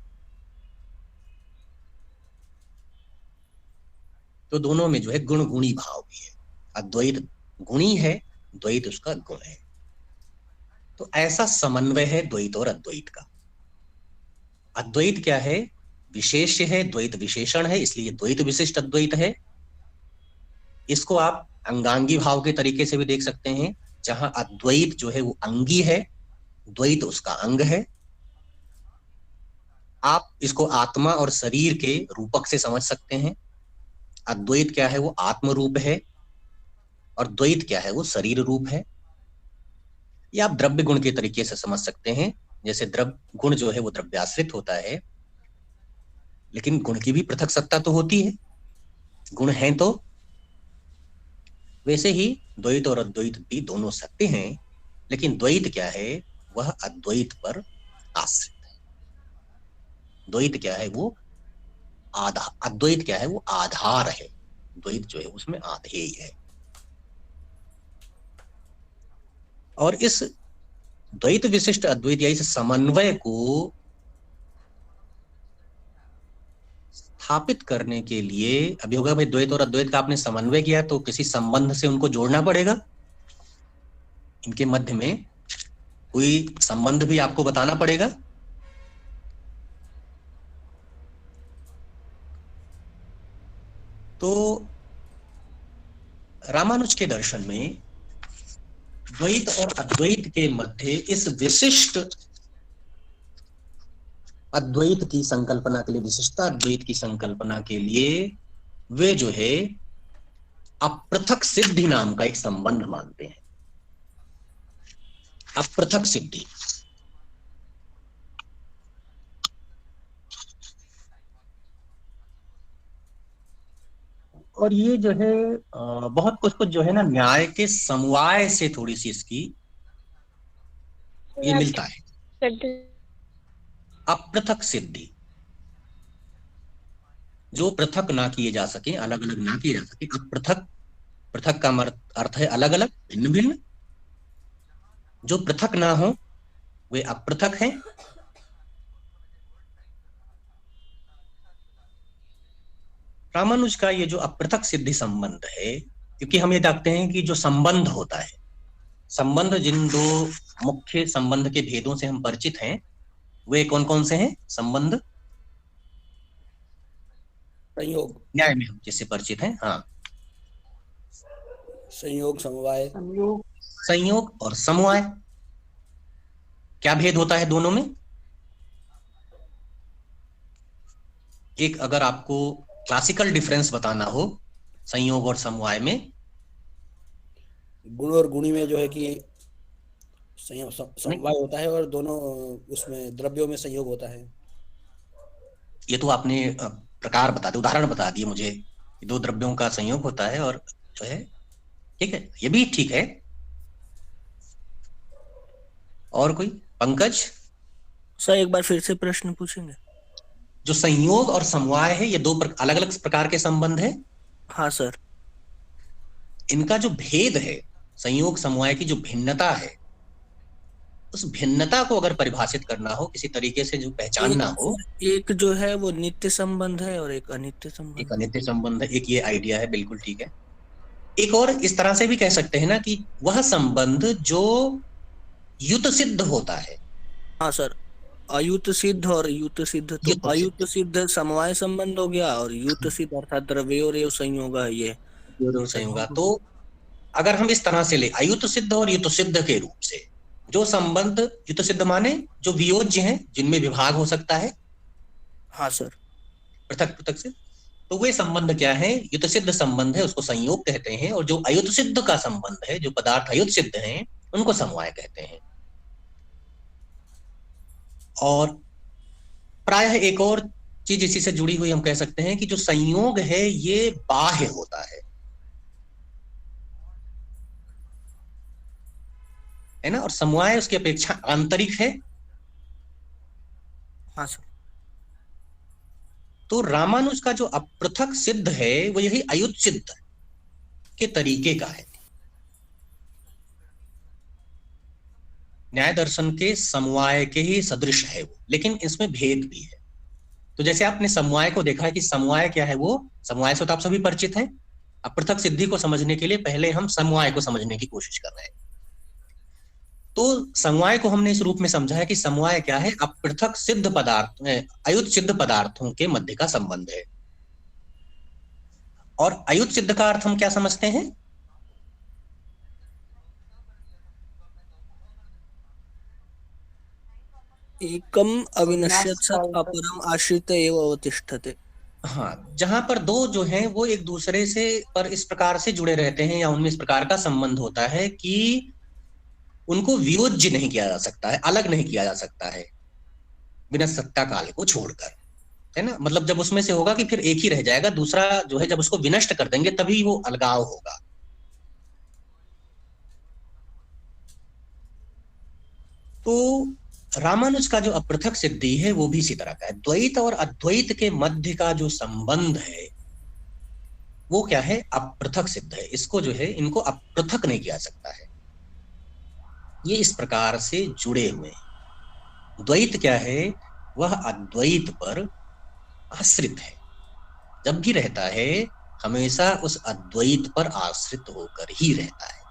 तो दोनों में जो है गुण गुणी भाव भी है। अद्वैत गुणी है, द्वैत उसका गुण है। तो ऐसा समन्वय है द्वैत और अद्वैत का। अद्वैत क्या है, विशेष है, द्वैत विशेषण है, इसलिए द्वैत विशिष्ट अद्वैत है। इसको आप अंगांगी भाव के तरीके से भी देख सकते हैं, जहां अद्वैत जो है वो अंगी है, द्वैत उसका अंग है। आप इसको आत्मा और शरीर के रूपक से समझ सकते हैं। अद्वैत क्या है, वो आत्म रूप है, और द्वैत क्या है, वो शरीर रूप है। या आप द्रव्य गुण के तरीके से समझ सकते हैं, जैसे द्रव्य गुण जो है वो द्रव्याश्रित होता है, लेकिन गुण की भी पृथक सत्ता तो होती है, गुण हैं तो। वैसे ही द्वैत और अद्वैत भी दोनों सत्य हैं, लेकिन द्वैत क्या है, वह अद्वैत पर आश्रित है। द्वैत क्या है, वो अद्वैत क्या है, वो आधार है, द्वैत जो है उसमें आधेय है। और इस द्वैत विशिष्ट अद्वैत या इस समन्वय को स्थापित करने के लिए अभी होगा भाई, द्वैत और अद्वैत का आपने समन्वय किया तो किसी संबंध से उनको जोड़ना पड़ेगा। इनके मध्य में कोई संबंध भी आपको बताना पड़ेगा। तो रामानुज के दर्शन में द्वैत और अद्वैत के मध्य इस विशिष्ट अद्वैत की संकल्पना के लिए, विशिष्टता अद्वैत की संकल्पना के लिए वे जो है अपृथक सिद्धि नाम का एक संबंध मानते हैं। अपृथक सिद्धि। और ये जो है बहुत कुछ कुछ जो है ना न्याय के समवाय से थोड़ी सी इसकी ये मिलता है। अपृथक सिद्धि, जो पृथक ना किए जा सके, अलग अलग ना किए जा सके। अपृथक, पृथक का अर्थ है अलग अलग, भिन्न भिन्न। जो पृथक ना हो वे अपृथक हैं। रामानुज का ये जो अपृथक सिद्धि संबंध है, क्योंकि हम ये देखते हैं कि जो संबंध होता है, संबंध, जिन दो मुख्य संबंध के भेदों से हम परिचित हैं वे कौन कौन से हैं संबंध? संयोग, न्याय में हम जिससे परिचित हैं, हाँ, संयोग, समवाय। संयोग और समवाय। क्या भेद होता है दोनों में? एक अगर आपको क्लासिकल डिफरेंस बताना हो संयोग और समवाय में, गुण और गुणी में जो है कि समवाय होता है और दोनों उसमें द्रव्यों में संयोग होता है। ये तो आपने प्रकार बता दिए, उदाहरण बता दिए मुझे, दो द्रव्यों का संयोग होता है और जो है, ठीक है, ये भी ठीक है। और कोई? पंकज सर एक बार फिर से प्रश्न पूछेंगे? जो संयोग और समवाय है ये दो अलग अलग प्रकार के संबंध है। हाँ सर। इनका जो भेद है, संयोग समवाय की जो भिन्नता है, उस भिन्नता को अगर परिभाषित करना हो, किसी तरीके से जो पहचानना हो, एक जो है वो नित्य संबंध है और एक अनित्य संबंध। एक अनित्य संबंध है, एक ये आइडिया है, बिल्कुल ठीक है। एक और इस तरह से भी कह सकते हैं ना कि वह संबंध जो युत सिद्ध होता है। हाँ सर, अयुत सिद्ध और युत सिद्ध। तो अयुत सिद्ध समवाय संबंध हो गया और युत सिद्ध अर्थात द्रव्योरेव संयोग है ये संयोग। तो अगर हम इस तरह से ले, अयुत सिद्ध और युत सिद्ध के रूप से जो संबंध, युत सिद्ध माने जो वियोज्य हैं, जिनमें विभाग हो सकता है। हाँ सर। पृथक पृथक से, तो वे संबंध क्या है? युत सिद्ध संबंध है, उसको संयोग कहते हैं। और जो अयुत सिद्ध का संबंध है, जो पदार्थ अयुत सिद्ध हैं, उनको समवाय कहते हैं। और प्रायः एक और चीज इसी से जुड़ी हुई हम कह सकते हैं कि जो संयोग है ये बाह्य होता है ना, और समवाय उसकी अपेक्षा आंतरिक है। हाँ सर। तो रामानुज का जो अपृथक सिद्ध है वो यही अयुत सिद्ध के तरीके का है, न्याय दर्शन के समवाय के ही सदृश है वो, लेकिन इसमें भेद भी है। तो जैसे आपने समवाय को देखा है कि समवाय क्या है, वो समवाय से तो आप सभी परिचित हैं। अपृथक सिद्धि को समझने के लिए पहले हम समवाय को समझने की कोशिश कर रहे हैं। तो समवाय को हमने इस रूप में समझा है कि समवाय क्या है? अपृथक सिद्ध पदार्थ, अयुत सिद्ध पदार्थों के मध्य का संबंध है। और अयुत सिद्ध का अर्थ हम क्या समझते हैं? एकम अविनश्यत् सत् अपरम आश्रित एव अवतिष्ठते। हाँ, जहां पर दो जो हैं वो एक दूसरे से पर इस प्रकार से जुड़े रहते हैं या उनमें इस प्रकार का संबंध होता है कि उनको वियोज्य नहीं किया जा सकता है, अलग नहीं किया जा सकता है बिना सत्ता काल को छोड़कर, है ना। मतलब जब उसमें से होगा कि फिर एक ही रह जाएगा, दूसरा जो है जब उसको विनष्ट कर देंगे तभी वो अलगाव होगा। तो रामानुज का जो अपृथक सिद्धि है वो भी इसी तरह का है। द्वैत और अद्वैत के मध्य का जो संबंध है वो क्या है? अपृथक सिद्ध है। इसको जो है, इनको अपृथक नहीं किया सकता है, ये इस प्रकार से जुड़े हुए हैं। द्वैत क्या है? वह अद्वैत पर आश्रित है, जब भी रहता है हमेशा उस अद्वैत पर आश्रित होकर ही रहता है।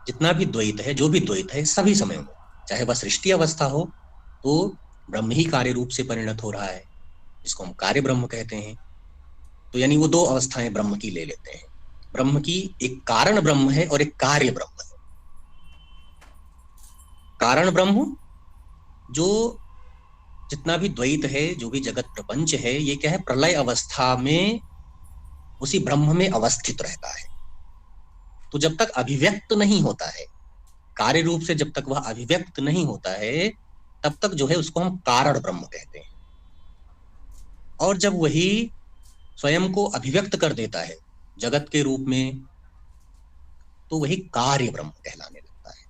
जितना भी द्वैत है, जो भी द्वैत है, सभी समयों में, चाहे वह सृष्टि अवस्था हो तो ब्रह्म ही कार्य रूप से परिणत हो रहा है, जिसको हम कार्य ब्रह्म कहते हैं। तो यानी वो दो अवस्थाएं ब्रह्म की ले लेते हैं। ब्रह्म की एक कारण ब्रह्म है और एक कार्य ब्रह्म है। कारण ब्रह्म जो जितना भी द्वैत है, जो भी जगत प्रपंच है, ये क्या है, प्रलय अवस्था में उसी ब्रह्म में अवस्थित रहता है। तो जब तक अभिव्यक्त नहीं होता है, कार्य रूप से जब तक वह अभिव्यक्त नहीं होता है, तब तक जो है उसको हम कारण ब्रह्म कहते हैं। और जब वही स्वयं को अभिव्यक्त कर देता है जगत के रूप में, तो वही कार्य ब्रह्म कहलाने लगता है।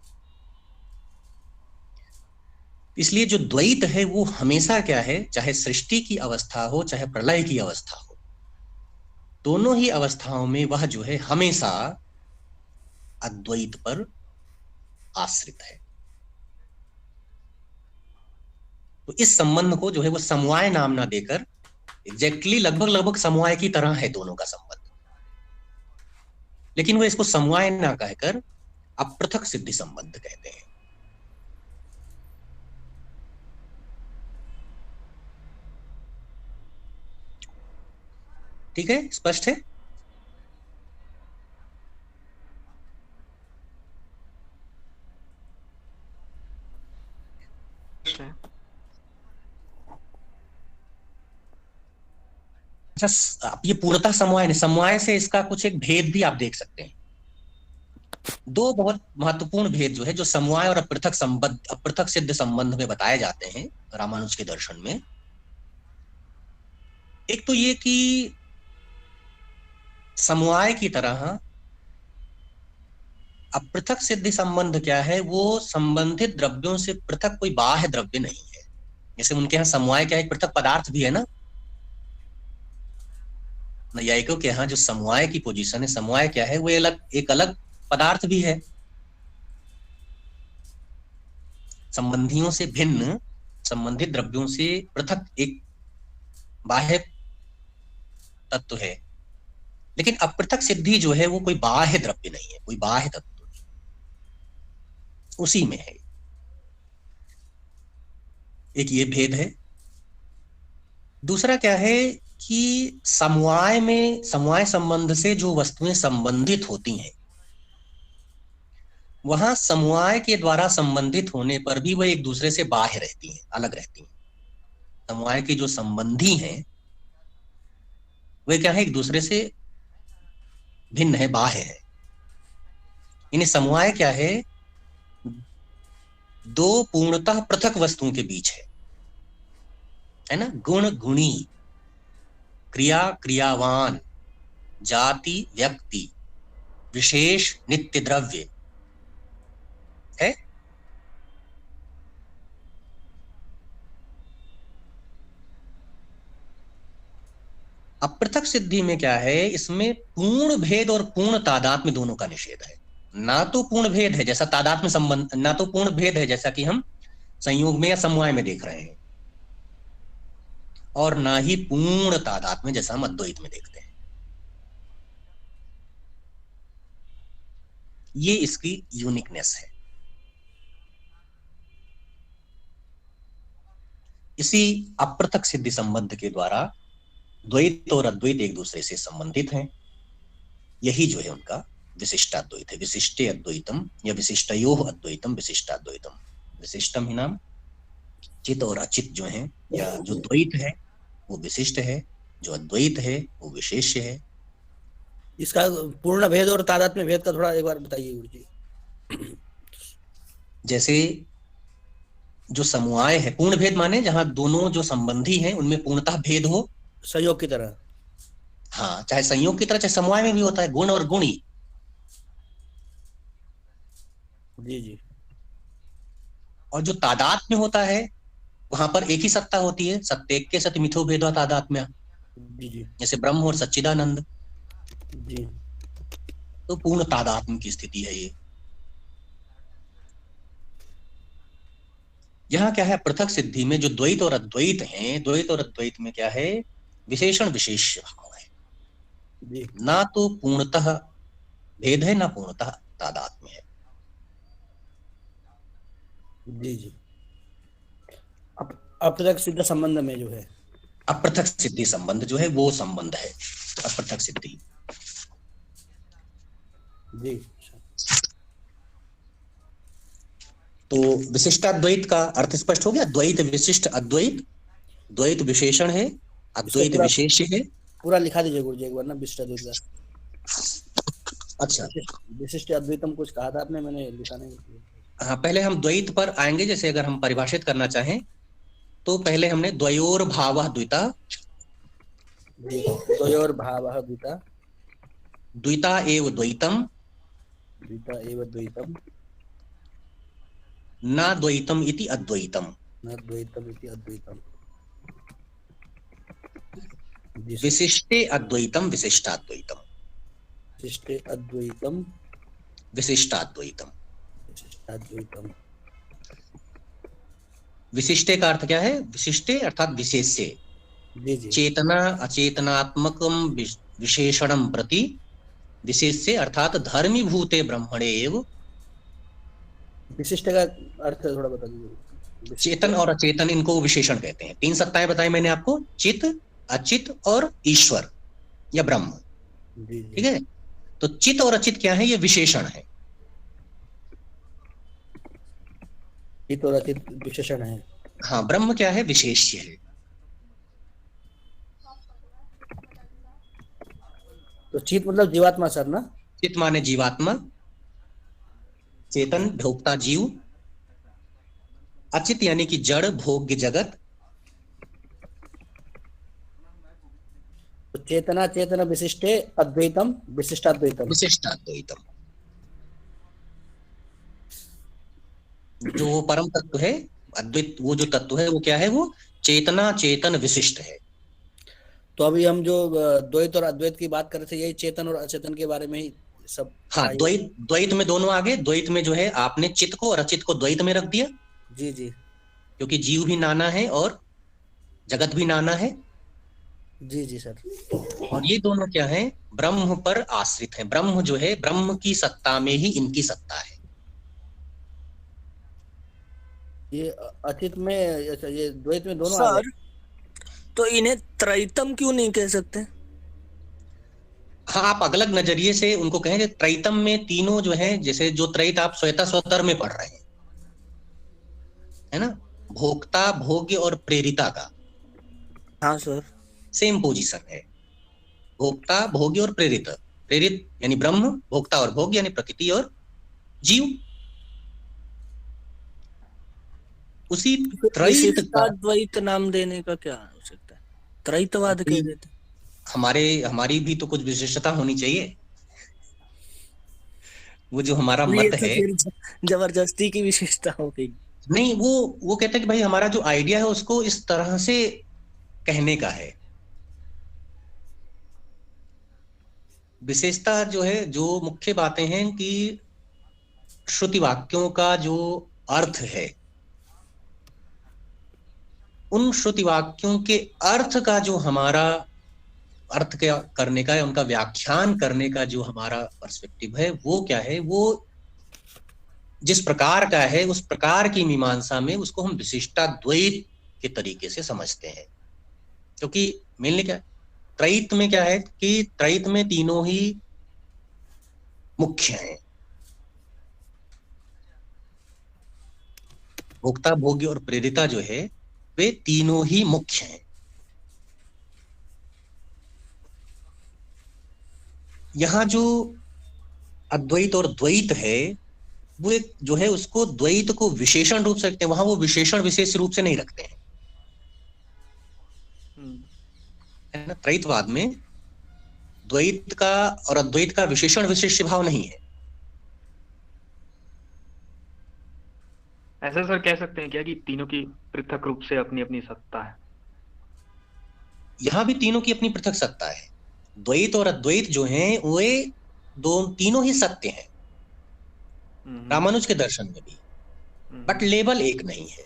इसलिए जो द्वैत है वो हमेशा क्या है, चाहे सृष्टि की अवस्था हो चाहे प्रलय की अवस्था हो, दोनों ही अवस्थाओं में वह जो है हमेशा अद्वैत पर आश्रित है। तो इस संबंध को जो है वो समवाय नाम ना देकर, एग्जैक्टली लगभग समवाय की तरह है दोनों का संबंध, लेकिन वो इसको समवाय ना कहकर अपृथक सिद्धि संबंध कहते हैं। ठीक है, स्पष्ट है? अच्छा, आप ये पूर्णतः समवाय नहीं, समवाय से इसका कुछ एक भेद भी आप देख सकते हैं। दो बहुत महत्वपूर्ण भेद जो है, जो समवाय और अपृथक संबंध, अपृथक सिद्ध संबंध में बताए जाते हैं रामानुज के दर्शन में। एक तो ये कि समवाय की तरह अपृथक सिद्धि संबंध क्या है, वो संबंधित द्रव्यों से पृथक कोई बाह्य द्रव्य नहीं है। जैसे उनके यहाँ समवाय क्या है, पृथक पदार्थ भी है ना। नैयायिकों के यहाँ जो समवाय की पोजीशन है, समवाय क्या है, वो एक अलग पदार्थ भी है, संबंधियों से भिन्न, संबंधित द्रव्यों से पृथक एक बाह्य तत्व है। लेकिन अपृथक सिद्धि जो है वो कोई बाह्य द्रव्य नहीं है, कोई बाह्य तत्व नहीं, उसी में है। एक ये भेद है। दूसरा क्या है कि समवाय में, समवाय संबंध से जो वस्तुएं संबंधित होती हैं, वहां समवाय के द्वारा संबंधित होने पर भी वह एक दूसरे से बाह्य रहती हैं, अलग रहती हैं। समवाय के जो संबंधी हैं वे क्या है, एक दूसरे से भिन्न है, बाह्य है। इन्हें समवाय क्या है, दो पूर्णतः पृथक वस्तुओं के बीच है ना। गुण गुणी, क्रिया क्रियावान, जाति व्यक्ति, विशेष नित्य द्रव्य है। अपृथक सिद्धि में क्या है, इसमें पूर्ण भेद और पूर्ण तादात्म्य दोनों का निषेध है। ना तो पूर्ण भेद है जैसा तादात्म्य संबंध, ना तो पूर्ण भेद है जैसा कि हम संयोग में या समवाय में देख रहे हैं, और ना ही पूर्ण तादात्म्य जैसा हम अद्वैत में देखते हैं। ये इसकी यूनिकनेस है। इसी अपृथक सिद्धि संबंध के द्वारा द्वैत और अद्वैत एक दूसरे से संबंधित हैं। यही जो है उनका विशिष्टाद्वैत है। विशिष्टे अद्वैतम या विशिष्टयोः अद्वैतम विशिष्टाद्वैतम। विशिष्टम ही नाम, चित और अचित जो है, या जो द्वैत है वो विशिष्ट है, जो अद्वैत है वो विशेष्य है। इसका पूर्ण भेद और तादात्म्य भेद का थोड़ा एक बार बताइए गुरु जी। जैसे जो समवाय है, पूर्ण भेद माने जहां दोनों जो संबंधी हैं उनमें पूर्णतः भेद हो, संयोग की तरह। हाँ, चाहे संयोग की तरह, चाहे समवाय में भी होता है, गुण और गुणी। जी जी। और जो तादात्म्य होता है वहां पर एक ही सत्ता होती है, सत्य के सत्य मिथो भेदो तादात्म्य। जी जी। जैसे ब्रह्म और सच्चिदानंद। जी। तो पूर्ण तादात्म्य की स्थिति है ये। यहाँ क्या है, पृथक सिद्धि में जो द्वैत और अद्वैत हैं, द्वैत और अद्वैत में क्या है, विशेषण विशेष भाव है। जी ना तो पूर्णतः भेद है, ना पूर्णतः तादात्म्य है। जी जी। अपृथक सिद्ध संबंध में जो है, अपृथक सिद्धि संबंध जो है वो संबंध है अपृथक सिद्धि। जी। तो विशिष्टाद्वैत का अर्थ स्पष्ट हो गया। द्वैत विशिष्ट अद्वैत, द्वैत विशेषण है, अद्वैत पूरा विशेष है। पूरा लिखा दीजिए गुरु जी एक बार ना, विशिष्ट अद्वैत का। अच्छा, विशिष्ट अद्वैतम कुछ कहा था आपने, मैंने लिखा नहीं। हाँ, पहले हम द्वैत पर आएंगे। जैसे अगर हम परिभाषित करना चाहें तो पहले हमने द्वयोर भावः द्विता, द्वयोर भावः द्विता, द्विता एव द्वैतम, द्विता एव द्वैतम, न द्वैतम इति अद्वैतम, न द्वैतम इति अद्वैतम, विशिष्टे अद्वैतम विशिष्टाद्वैतम, विशिष्टे अद्वैतम विशिष्टाद्वैतम। विशिष्टाद्वैतम। विशिष्टे का अर्थ क्या है? विशिष्टे अर्थात विशेष से, जी जी। चेतना अचेतनात्मकम विशेषणम प्रति, विशेष से अर्थात धर्मीभूते ब्रह्मणे एव। विशिष्ट का अर्थ थोड़ा बता दीजिए। चेतन और अचेतन, इनको विशेषण कहते हैं। 3 सत्ताएं बताई मैंने आपको, चित, अचित और ईश्वर या ब्रह्म। जी जी। ठीक है, तो चित और अचित क्या है? ये विशेषण है। चित और अचित विशेषण है। हाँ, ब्रह्म क्या है? विशेष्य है। तो चित मतलब जीवात्मा सर ना? चित माने जीवात्मा, चेतन भोक्ता जीव, अचित यानी कि जड़ भोग्य जगत। तो चेतना चेतन विशिष्टे अद्वैतम विशिष्टाद्वैतम। विशिष्टाद्वैतम जो परम तत्व है, अद्वैत वो जो तत्व है वो क्या है? वो चेतना चेतन विशिष्ट है। तो अभी हम जो द्वैत और अद्वैत की बात कर रहे थे, यही चेतन और अचेतन के बारे में ही सब। हाँ, द्वैत, द्वैत में दोनों आगे। द्वैत में जो है आपने चित्त को और अचित को द्वैत में रख दिया। जी जी। क्योंकि जीव भी नाना है और जगत भी नाना है। जी जी सर। और ये दोनों क्या है? ब्रह्म पर आश्रित है। ब्रह्म जो है, ब्रह्म की सत्ता में ही इनकी सत्ता है। ये अचित में, ये द्वैत में दोनों सर, तो इन्हें त्रैतम क्यों नहीं कह सकते? हाँ, आप अलग नजरिए से उनको कहेंगे। त्रैतम में तीनों जो है, जैसे जो त्रैत आप श्वेता स्वतर में पढ़ रहे हैं, है ना, भोक्ता भोग्य और प्रेरिता का। हाँ सर। सेम पोजीशन है, भोक्ता भोग्य और प्रेरित। प्रेरित यानी ब्रह्म, भोक्ता और भोग्य यानी प्रकृति और जीव। उसी त्रैत का द्वैत नाम देने का क्या हो सकता है? त्रैतवाद कह देते। हमारी भी तो कुछ विशेषता होनी चाहिए। वो जो हमारा मत है, जबरदस्ती की विशेषता हो गई। नहीं, वो कहता है कि भाई हमारा जो आइडिया है उसको इस तरह से कहने का है। विशेषता जो है, जो मुख्य बातें हैं कि श्रुति वाक्यों का जो अर्थ है, उन श्रुति वाक्यों के अर्थ का जो हमारा अर्थ क्या करने का है, उनका व्याख्यान करने का जो हमारा पर्सपेक्टिव है, वो क्या है? वो जिस प्रकार का है, उस प्रकार की मीमांसा में उसको हम विशिष्टाद्वैत के तरीके से समझते हैं। क्योंकि मेनली क्या, त्रैत में क्या है कि त्रैत में तीनों ही मुख्य हैं। भोक्ता भोग्य और प्रेरिता जो है, वे तीनों ही मुख्य हैं। यहाँ जो अद्वैत और द्वैत है, वो एक जो है, उसको द्वैत को विशेषण रूप से रखते हैं। वहां वो विशेषण विशेष रूप से नहीं रखते हैं, है ना। त्रैतवाद में द्वैत का और अद्वैत का विशेषण विशेष भाव नहीं है। ऐसा सर कह सकते हैं क्या कि तीनों की पृथक रूप से अपनी अपनी सत्ता है? यहाँ भी तीनों की अपनी पृथक सत्ता है। द्वैत और अद्वैत जो हैं, वे तीनों ही सत्य हैं रामानुज के दर्शन में भी, बट लेवल एक नहीं है।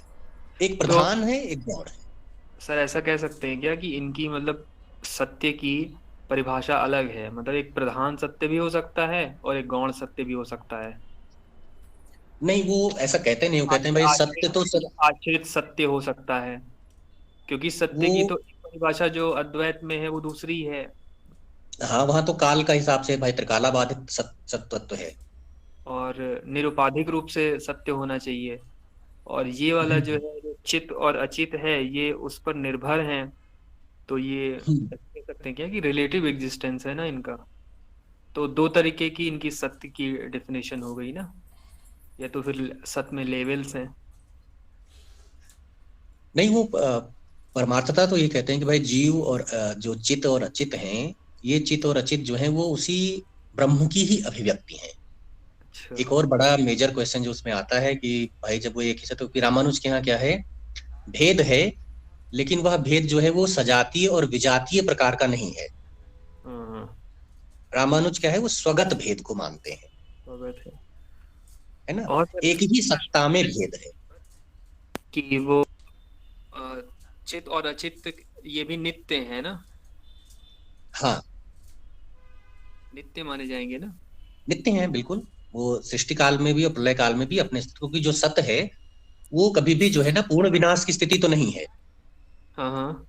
एक तो प्रधान है, एक गौण है। सर ऐसा कह सकते हैं क्या कि इनकी मतलब सत्य की परिभाषा अलग है, मतलब एक प्रधान सत्य भी हो सकता है और एक गौण सत्य भी हो सकता है। नहीं, वो ऐसा कहते नहीं, वो कहते हैं भाई सत्य आश्रित तो सर, आश्रित सत्य हो सकता है, क्योंकि सत्य वो की तो एक परिभाषा जो अद्वैत में है वो दूसरी है। हाँ, वहां तो काल का हिसाब से भाई त्रिकालाबाधित सत्वत्व है। और निरुपाधिक रूप से सत्य होना चाहिए, और ये वाला जो है जो चित और अचित है ये उस पर निर्भर है। तो ये हम्म। कह सकते हैं क्या कि रिलेटिव एग्जिस्टेंस है ना इनका। तो दो तरीके की इनकी सत्य की डेफिनेशन हो गई ना, या तो फिर सत्य में लेवल्स हैं। नहीं, वो परमार्थता तो ये कहते हैं कि भाई जीव और जो चित और अचित हैं, ये चित और अचित जो है वो उसी ब्रह्म की ही अभिव्यक्ति है। अच्छा। एक और बड़ा मेजर क्वेश्चन जो उसमें आता है कि भाई जब वो एक ही तो कि रामानुज के यहाँ क्या है, भेद है, लेकिन वह भेद जो है वो सजातीय और विजातीय प्रकार का नहीं है। हाँ, रामानुज क्या है, वो स्वगत भेद को मानते हैं, स्वागत है ना। है। और सर एक ही सत्ता में भेद है। कि वो अ, चित और अचित ये भी नित्य है ना, हाँ, नित्य माने जाएंगे ना। नित्य हैं बिल्कुल। वो सृष्टि काल में भी और प्रलय काल में भी अपने अस्तित्व, क्योंकि जो सत्य है वो कभी भी जो है ना पूर्ण विनाश की स्थिति तो नहीं है। हाँ हाँ।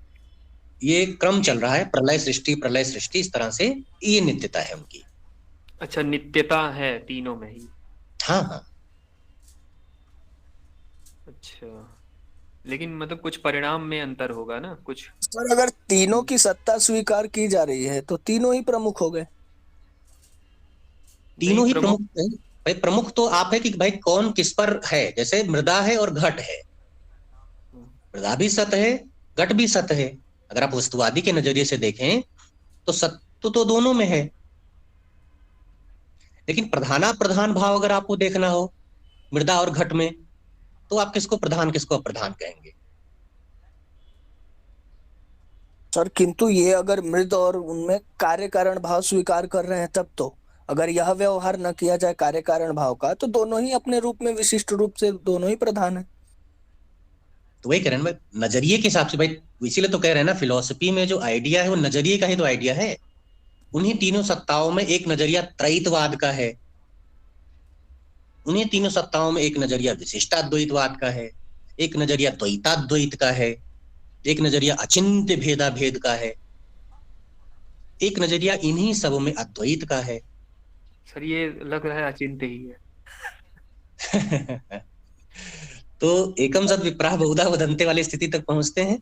ये क्रम चल रहा है, प्रलय सृष्टि, इस तरह से ये नित्यता है उनकी। अच्छा, नित्यता है तीनों में ही। हाँ हाँ। अच्छा, लेकिन मतलब कुछ परिणाम में अंतर होगा ना कुछ। सर अगर तीनों की सत्ता स्वीकार की जा रही है तो तीनों ही प्रमुख हो गए। नहीं तीनों ही प्रमुख। प्रमुख है। भाई प्रमुख तो आप है कि भाई कौन किस पर है, जैसे मृदा है और घट है। मृदा भी सत्य है, घट भी सत्य है। अगर आप वस्तुवादी के नजरिए से देखें तो सत्य तो दोनों में है, लेकिन प्रधाना प्रधान भाव अगर आपको देखना हो मृदा और घट में, तो आप किसको प्रधान किसको अप्रधान कहेंगे। सर किंतु ये अगर मृद और उनमें कार्य कारण भाव स्वीकार कर रहे हैं तब तो, अगर यह व्यवहार न किया जाए कार्य कारण भाव का, तो दोनों ही अपने रूप में विशिष्ट रूप से दोनों ही प्रधान है। तो वही कह रहे हैं भाई, नजरिए के हिसाब से भाई, इसीलिए तो कह रहे हैं ना फिलॉसफी में जो आइडिया है वो नजरिए का ही तो आइडिया है। उन्हीं तीनों सत्ताओं में एक नजरिया त्रैतवाद का है, उन्हीं तीनों सत्ताओं में एक नजरिया विशिष्टाद्वैतवाद का है, एक नजरिया द्वैताद्वैत का है, एक नजरिया अचिंत्य भेदा भेद का है, एक नजरिया इन्हीं सब में अद्वैत का है। सर ये लग रहा है अचिंत्य ही है। तो एकम सद विप्राह बहुधा वदंते वाली स्थिति तक पहुंचते हैं।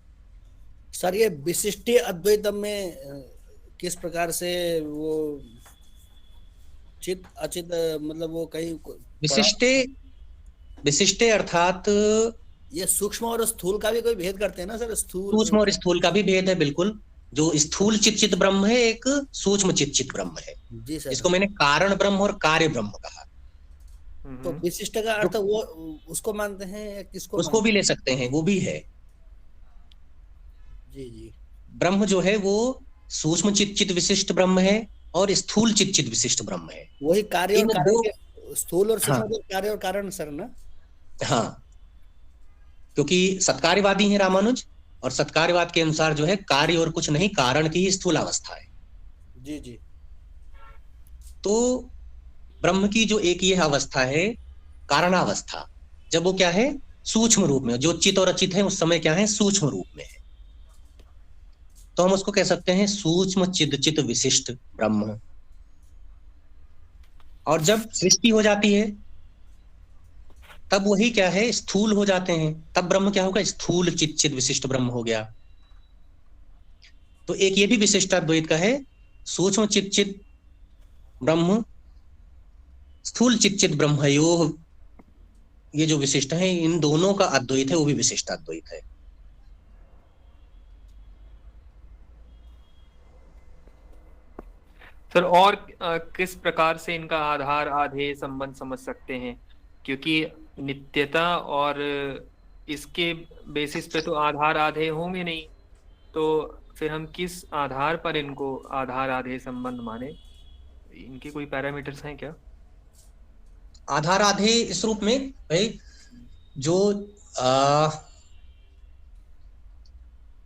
सर ये विशिष्टीय अद्वैतम में किस प्रकार से वो चित अचित मतलब वो कहीं विशिष्टे विशिष्टे अर्थात ये सूक्ष्म और स्थूल का भी कोई भेद करते हैं ना सर। सूक्ष्म और स्थूल का भी भेद है बिल्कुल। जो स्थूल चित ब्रह्म है, एक सूक्ष्म चित ब्रह्म है। जी सर। इसको मैंने कारण ब्रह्म और कार्य ब्रह्म कहा। तो विशिष्ट का अर्थ वो उसको मानते हैं या किसको उसको भी ले सकते हैं, वो भी है। जी जी। ब्रह्म जो है वो सूक्ष्म चित विशिष्ट ब्रह्म है और स्थूल चित विशिष्ट ब्रह्म है। वही कार्य और इन कारण दो, के स्थूल और सूक्ष्म हाँ कार्य और कारण सर ना। हाँ, क्योंकि सत्कार्यवादी है रामानुज, और सत्कार्यवाद के अनुसार जो है कार्य और कुछ नहीं, कारण की ही स्थूल अवस्था है। जी जी। तो ब्रह्म की जो एक ये अवस्था है कारणावस्था, जब वो क्या है सूक्ष्म रूप में, जो चित और अचित है उस समय क्या है सूक्ष्म रूप में है, तो हम उसको कह सकते हैं सूक्ष्म चित विशिष्ट ब्रह्म। और जब सृष्टि हो जाती है तब वही क्या है स्थूल हो जाते हैं, तब ब्रह्म क्या होगा स्थूल चित विशिष्ट ब्रह्म हो गया। तो एक ये भी विशिष्टाद्वैत का है, सूक्ष्म चित ब्रह्म स्थूल चित ब्रह्मयोः, ये जो विशिष्ट है इन दोनों का अद्वैत है, वो भी विशिष्टाद्वैत है। सर और किस प्रकार से इनका आधार आधेय संबंध समझ सकते हैं, क्योंकि नित्यता और इसके बेसिस पे तो आधार आधेय होंगे नहीं, तो फिर हम किस आधार पर इनको आधार आधेय संबंध माने, इनके कोई पैरामीटर्स हैं क्या। आधार आधे इस रूप में भाई जो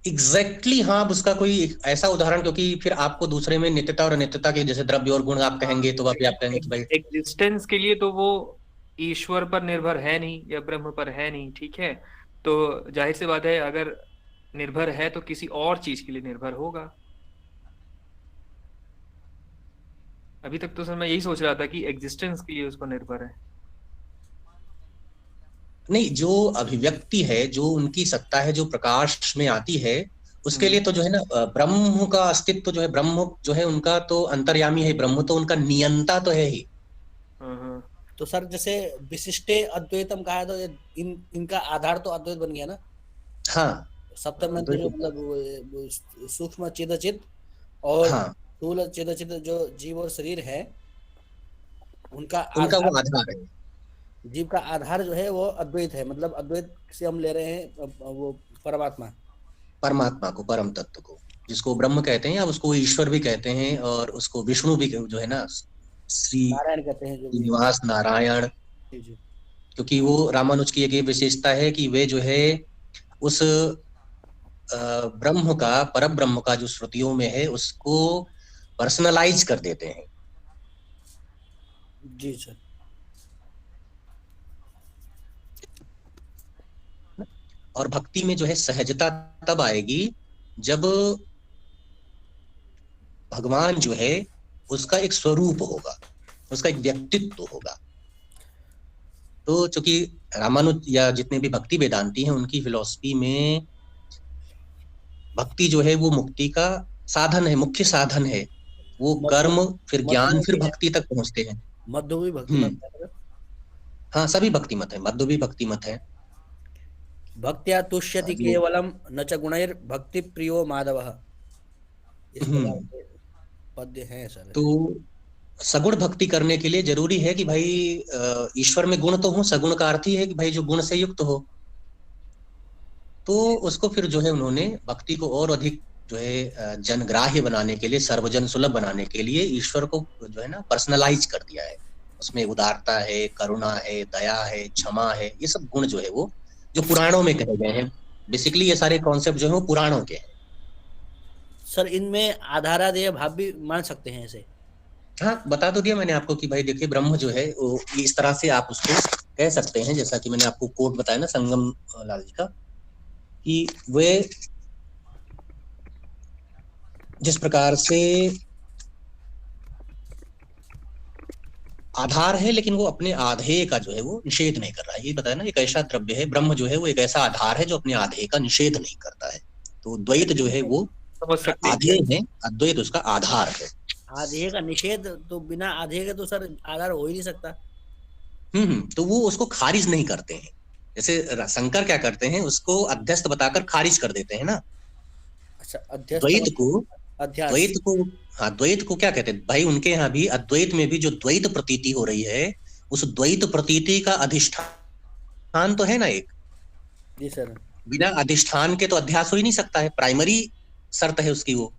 एग्जैक्टली हाँ, अब उसका कोई ऐसा उदाहरण, क्योंकि फिर आपको दूसरे में नित्यता और अनित्यता के, जैसे द्रव्य और गुण आप कहेंगे तो आप कहेंगे कि भाई एग्जिस्टेंस के लिए तो वो ईश्वर पर निर्भर है नहीं या ब्रह्म पर है नहीं, ठीक है। तो जाहिर सी बात है, अगर निर्भर है तो किसी और चीज के लिए निर्भर होगा। अभी तक तो सर मैं यही सोच रहा था कि एग्जिस्टेंस के लिए उसको निर्भर है। नहीं, जो अभिव्यक्ति है, जो उनकी सत्ता है, जो प्रकाश में आती है, उसके लिए तो जो है ना ब्रह्म का अस्तित्व जो है, ब्रह्म जो है उनका तो अंतर्यामी है, ब्रह्म तो उनका नियंता तो है ही। तो सर जैसे विशिष्टे अद्वैतम कहा है तो इनका आधार तो अद्वैत बन गया ना। हाँ, सप्तम में तो जो मतलब सूक्ष्म चेतचित और हाँ, स्थूल चेतचित जो जीव और शरीर है, उनका वो आधार है। जीव का आधार जो है वो अद्वैत है। मतलब अद्वैत से हम ले रहे हैं वो परमात्मा को, परम तत्व को, जिसको ब्रह्म कहते हैं या उसको ईश्वर भी कहते हैं, और उसको विष्णु भी जो है ना, श्री नारायण कहते हैं, जो श्रीनिवास नारायण। क्योंकि वो रामानुज की एक विशेषता है कि वे जो है उस ब्रह्म का, पर ब्रह्म का जो श्रुतियों में है उसको पर्सनलाइज कर देते हैं। जी सर। और भक्ति में जो है सहजता तब आएगी जब भगवान जो है उसका एक स्वरूप होगा, उसका एक व्यक्तित्व होगा। तो चूंकि रामानुज या जितने भी भक्ति वेदांती हैं, उनकी फिलॉसफी में भक्ति जो है वो मुक्ति का साधन है, मुख्य साधन है। वो कर्म, फिर ज्ञान, फिर भक्ति तक पहुंचते हैं। मध्व भी भक्ति मत है। हाँ, सभी भक्ति मत है, मध्व भी भक्ति मत है। भक्त्या तुष्यति केवलम न च गुणैर भक्ति प्रियो माधवः, इस प्रकार के पद्य हैं सर। तो सगुण भक्ति करने के लिए जरूरी है कि भाई ईश्वर में गुण तो हो। सगुण का अर्थ ही है कि भाई जो गुण से युक्त हो। तो उसको फिर जो है उन्होंने भक्ति को और अधिक जो है जनग्राह्य बनाने के लिए, सर्वजन सुलभ बनाने के लिए ईश्वर को जो है ना पर्सनलाइज कर दिया है। उसमें उदारता है, करुणा है, दया है, क्षमा है, ये सब गुण जो है वो जो पुराणों में कहे गए हैं। बेसिकली ये सारे कॉन्सेप्ट जो है वो पुराणों के हैं। सर इनमें आधारादेय भाव भी मान सकते हैं ऐसे? हाँ, बता तो दिया मैंने आपको कि भाई देखिए ब्रह्म जो है वो इस तरह से आप उसको कह सकते हैं, जैसा कि मैंने आपको कोट बताया ना संगम लाल जी का, कि वे जिस प्रकार से आधार है, लेकिन वो अपने आधेय का जो है वो निषेध नहीं कर रहा है। ये बताया ना, एक ऐसा द्रव्य है, ब्रह्म जो है वो एक ऐसा आधार है जो अपने आधेय का निषेध नहीं करता है। तो द्वैत जो है वो आधेय है, अद्वैत उसका आधार है। आधेय का निषेध तो बिना आधेय के तो सर आधार हो ही नहीं सकता। तो वो उसको खारिज नहीं करते हैं। जैसे शंकर क्या करते हैं, उसको अध्यस्त बताकर खारिज कर देते हैं ना। अच्छा, अध्यस्त द्वैत को हाँ, द्वैत को क्या कहते हैं भाई, उनके यहाँ भी अद्वैत में भी जो द्वैत प्रतीति हो रही है, उस द्वैत प्रतीति का अधिष्ठान तो है ना एक। जी सर। बिना अधिष्ठान के तो अध्यास हो ही नहीं सकता है, प्राइमरी शर्त है उसकी वो।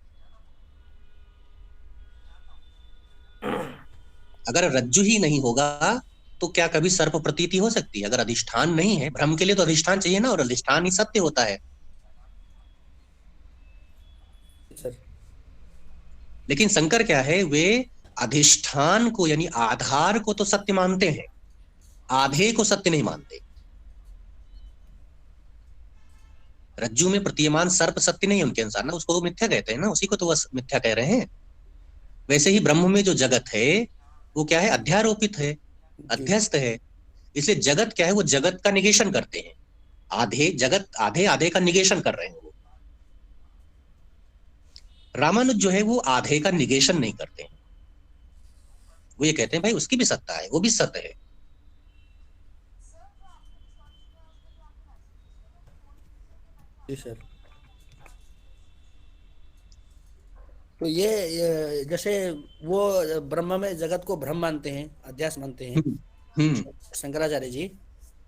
अगर रज्जु ही नहीं होगा तो क्या कभी सर्प प्रतीति हो सकती है? अगर अधिष्ठान नहीं है, भ्रम के लिए तो अधिष्ठान चाहिए ना, और अधिष्ठान ही सत्य होता है। लेकिन शंकर क्या है, वे अधिष्ठान को यानी आधार को तो सत्य मानते हैं, आधे को सत्य नहीं मानते। रज्जु में प्रतीयमान सर्प सत्य नहीं उनके अनुसार ना, उसको तो मिथ्या कहते हैं ना, उसी को तो बस मिथ्या कह रहे हैं। वैसे ही ब्रह्म में जो जगत है वो क्या है, अध्यारोपित है, अध्यस्त है। इसलिए जगत क्या है, वो जगत का निगेशन करते हैं। आधे जगत आधे आधे का निगेशन कर रहे हैं वो। रामानुज जो है वो आधे का निगेशन नहीं करते हैं। वो ये कहते हैं भाई उसकी भी सत्ता है, वो भी सत्य है। जी सर। तो ये जैसे वो ब्रह्म में जगत को भ्रम मानते हैं, अध्यास मानते हैं शंकराचार्य जी।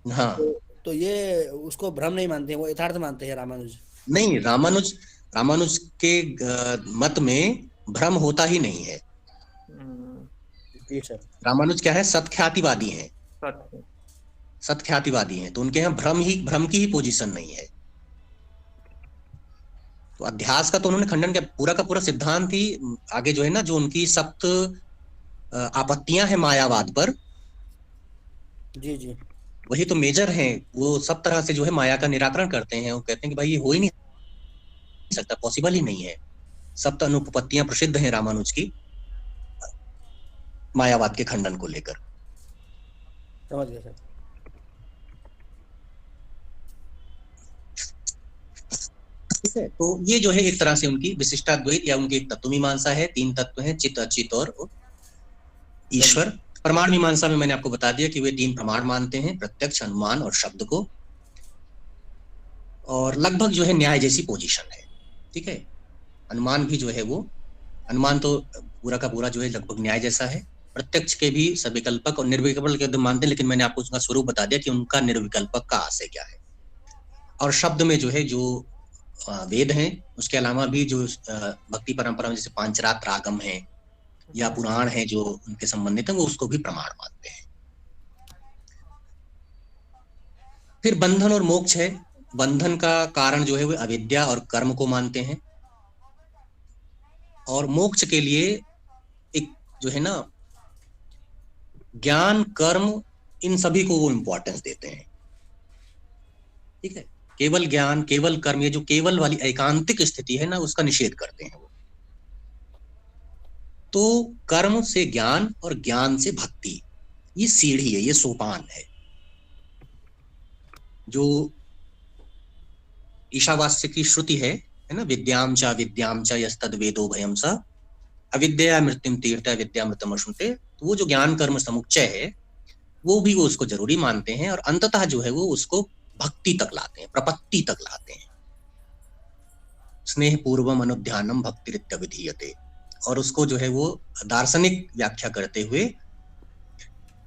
हाँ, तो ये उसको भ्रम नहीं मानते हैं, वो यथार्थ मानते हैं रामानुज। नहीं, रामानुज के मत में भ्रम होता ही नहीं है। जी सर। रामानुज क्या है, सत्ख्यातिवादी है, सत्ख्यातिवादी हैं। तो उनके यहाँ भ्रम की ही पोजीशन नहीं है। तो अध्यास का तो उन्होंने खंडन किया, पूरा का पूरा सिद्धांत ही आगे जो है ना, जो उनकी सप्त आपत्तियां हैं मायावाद पर, जी जी वही तो मेजर हैं। वो सब तरह से जो है माया का निराकरण करते हैं। वो कहते हैं कि भाई ये हो ही नहीं सकता, पॉसिबल ही नहीं है। सप्त अनुपपत्तियां प्रसिद्ध हैं रामानुज की मायावाद के खंडन को लेकर। समझ गया सर। ठीक है, तो ये जो है एक तरह से उनकी विशिष्टाद्वैत या उनकी एक तत्व मीमांसा है। 3 तत्व हैं, चित, अचित और ईश्वर। प्रमाण मीमांसा में मैंने आपको बता दिया कि वे 3 प्रमाण मानते हैं, प्रत्यक्ष, अनुमान और शब्द को। और लगभग जो है न्याय जैसी पोजीशन है। ठीक है, अनुमान भी जो है वो, अनुमान तो पूरा का पूरा जो है लगभग न्याय जैसा है। प्रत्यक्ष के भी सविकल्पक और निर्विकल्पक के मानते हैं, लेकिन मैंने आपको उसका स्वरूप बता दिया कि उनका निर्विकल्पक का आशय क्या है। और शब्द में जो है जो वेद हैं, उसके अलावा भी जो भक्ति परंपरा में जैसे पांचरात्र रागम है या पुराण है जो उनके संबंधित है, वो उसको भी प्रमाण मानते हैं। फिर बंधन और मोक्ष है। बंधन का कारण जो है वो अविद्या और कर्म को मानते हैं, और मोक्ष के लिए एक जो है ना ज्ञान, कर्म, इन सभी को वो इंपॉर्टेंस देते हैं। ठीक है, केवल ज्ञान, केवल कर्म, ये जो केवल वाली एकांतिक स्थिति है ना, उसका निषेध करते हैं वो। तो कर्म से ज्ञान और ज्ञान से भक्ति, ये सीढ़ी है, ये सोपान है। जो ईशावास्य की श्रुति है ना, विद्याम च यस्तद वेदो भयम स अविद्या मृत्युम तीर्थ विद्या मृतम अश्नुते। तो वो जो ज्ञान कर्म समुच्चय है वो भी वो उसको जरूरी मानते हैं, और अंततः जो है वो उसको भक्ति तक लाते हैं, प्रपत्ति तक लाते हैं। स्नेह पूर्वम अनुध्यानम भक्तिरित्य विधीयते। और उसको जो है वो दार्शनिक व्याख्या करते हुए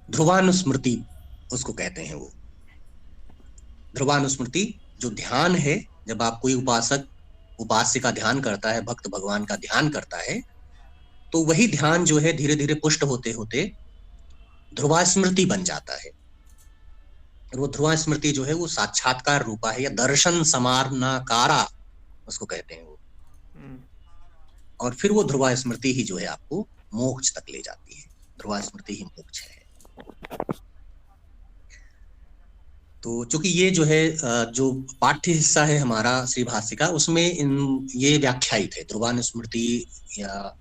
ध्रुवानुस्मृति उसको कहते हैं। वो ध्रुवानुस्मृति जो ध्यान है, जब आप कोई उपासक उपास्य का ध्यान करता है, भक्त भगवान का ध्यान करता है, तो वही ध्यान जो है धीरे धीरे पुष्ट होते होते ध्रुवा स्मृति बन जाता है। और वो ध्रुवा स्मृति जो है वो साक्षात्कार रूपा है, या दर्शन समारनाकारा उसको कहते हैं वो। और फिर वो ध्रुवा स्मृति ही जो है आपको मोक्ष तक ले जाती है। ध्रुवा स्मृति ही मोक्ष है। तो चूंकि ये जो है जो पाठ्य हिस्सा है हमारा श्री भाष्य का, उसमें ये व्याख्यायित है। ध्रुवानुस्मृति या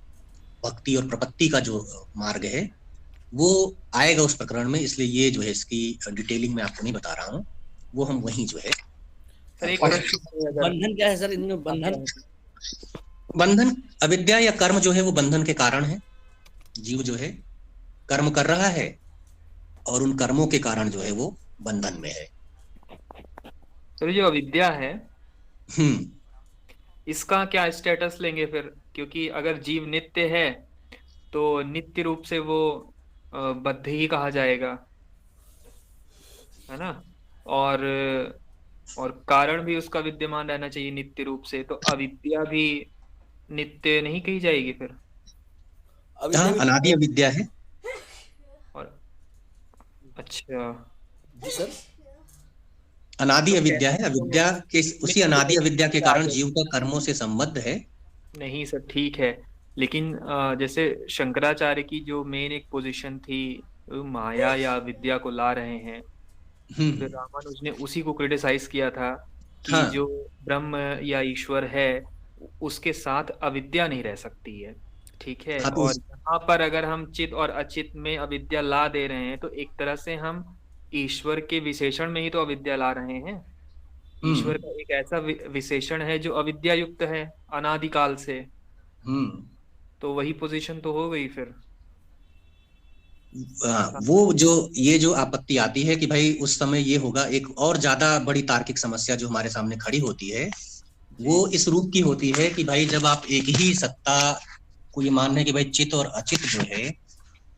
भक्ति और प्रपत्ति का जो मार्ग है वो आएगा उस प्रकरण में, इसलिए ये जो है इसकी डिटेलिंग में आपको नहीं बता रहा हूँ, वो हम वहीं जो है। सर एक प्रश्न, बंधन क्या है सर इनमें? बंधन अविद्या या कर्म जो है वो बंधन के कारण है। जीव जो है कर्म कर रहा है और उन कर्मों के कारण जो है वो बंधन में है। सर जो अविद्या है इसका क्या स्टेटस लेंगे फिर? क्योंकि अगर जीव नित्य है तो नित्य रूप से वो बद्ध ही कहा जाएगा, है ना? और कारण भी उसका विद्यमान रहना चाहिए नित्य रूप से, तो अविद्या भी नित्य नहीं कही जाएगी फिर? अनादि अविद्या है। और अच्छा जी सर, अनादि अविद्या है। अविद्या के उसी अनादि अविद्या के कारण जीव का कर्मों से संबद्ध है। नहीं सर ठीक है, लेकिन जैसे शंकराचार्य की जो मेन एक पोजीशन थी, माया या विद्या को ला रहे हैं, फिर रामानुज ने उसी को क्रिटिसाइज किया था कि जो ब्रह्म या ईश्वर है उसके साथ अविद्या नहीं रह सकती है। ठीक है, और यहाँ पर अगर हम चित और अचित में अविद्या ला दे रहे हैं तो एक तरह से हम ईश्वर के विशेषण में ही तो अविद्या ला रहे हैं। ईश्वर का एक ऐसा विशेषण है जो अविद्या युक्त है अनादिकाल से, तो वही पोजीशन तो हो गई फिर। वो जो ये जो आपत्ति आती है कि भाई उस समय ये होगा, एक और ज्यादा बड़ी तार्किक समस्या जो हमारे सामने खड़ी होती है वो इस रूप की होती है कि भाई जब आप एक ही सत्ता को ये मान रहे हैं कि भाई चित और अचित जो है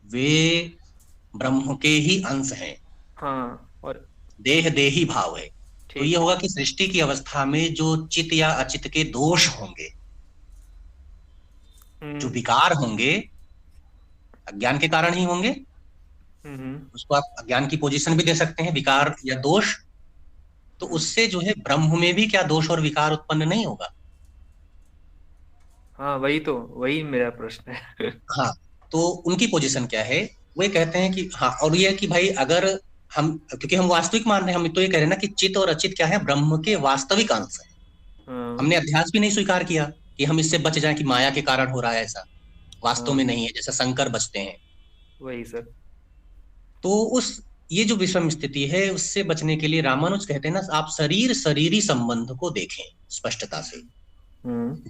वे ब्रह्म के ही अंश हैं, और देह देही भाव है, तो ये होगा कि सृष्टि की अवस्था में जो चित या अचित के दोष होंगे, जो विकार होंगे, अज्ञान के कारण ही होंगे। उसको आप अज्ञान की पोजीशन भी दे सकते हैं, विकार या दोष। तो उससे जो है ब्रह्म में भी क्या दोष और विकार उत्पन्न नहीं होगा। हाँ वही मेरा प्रश्न है। हाँ, तो उनकी पोजीशन क्या है? वो ये कहते हैं कि हाँ, और ये है कि भाई अगर हम, क्योंकि हम वास्तविक मान रहे हैं, हम तो ये कह रहे हैं ना कि चित्त और अचित क्या है? ब्रह्म के वास्तविक अंश है। हाँ हमने अध्यास भी नहीं स्वीकार किया कि हम इससे बच जाएं कि माया के कारण हो रहा है ऐसा, वास्तव हाँ में नहीं है, जैसा शंकर बचते हैं। वही सर। तो उस, ये जो विषम स्थिति है उससे बचने के लिए रामानुज कहते हैं ना, आप शरीर शरीरी संबंध को देखें स्पष्टता से।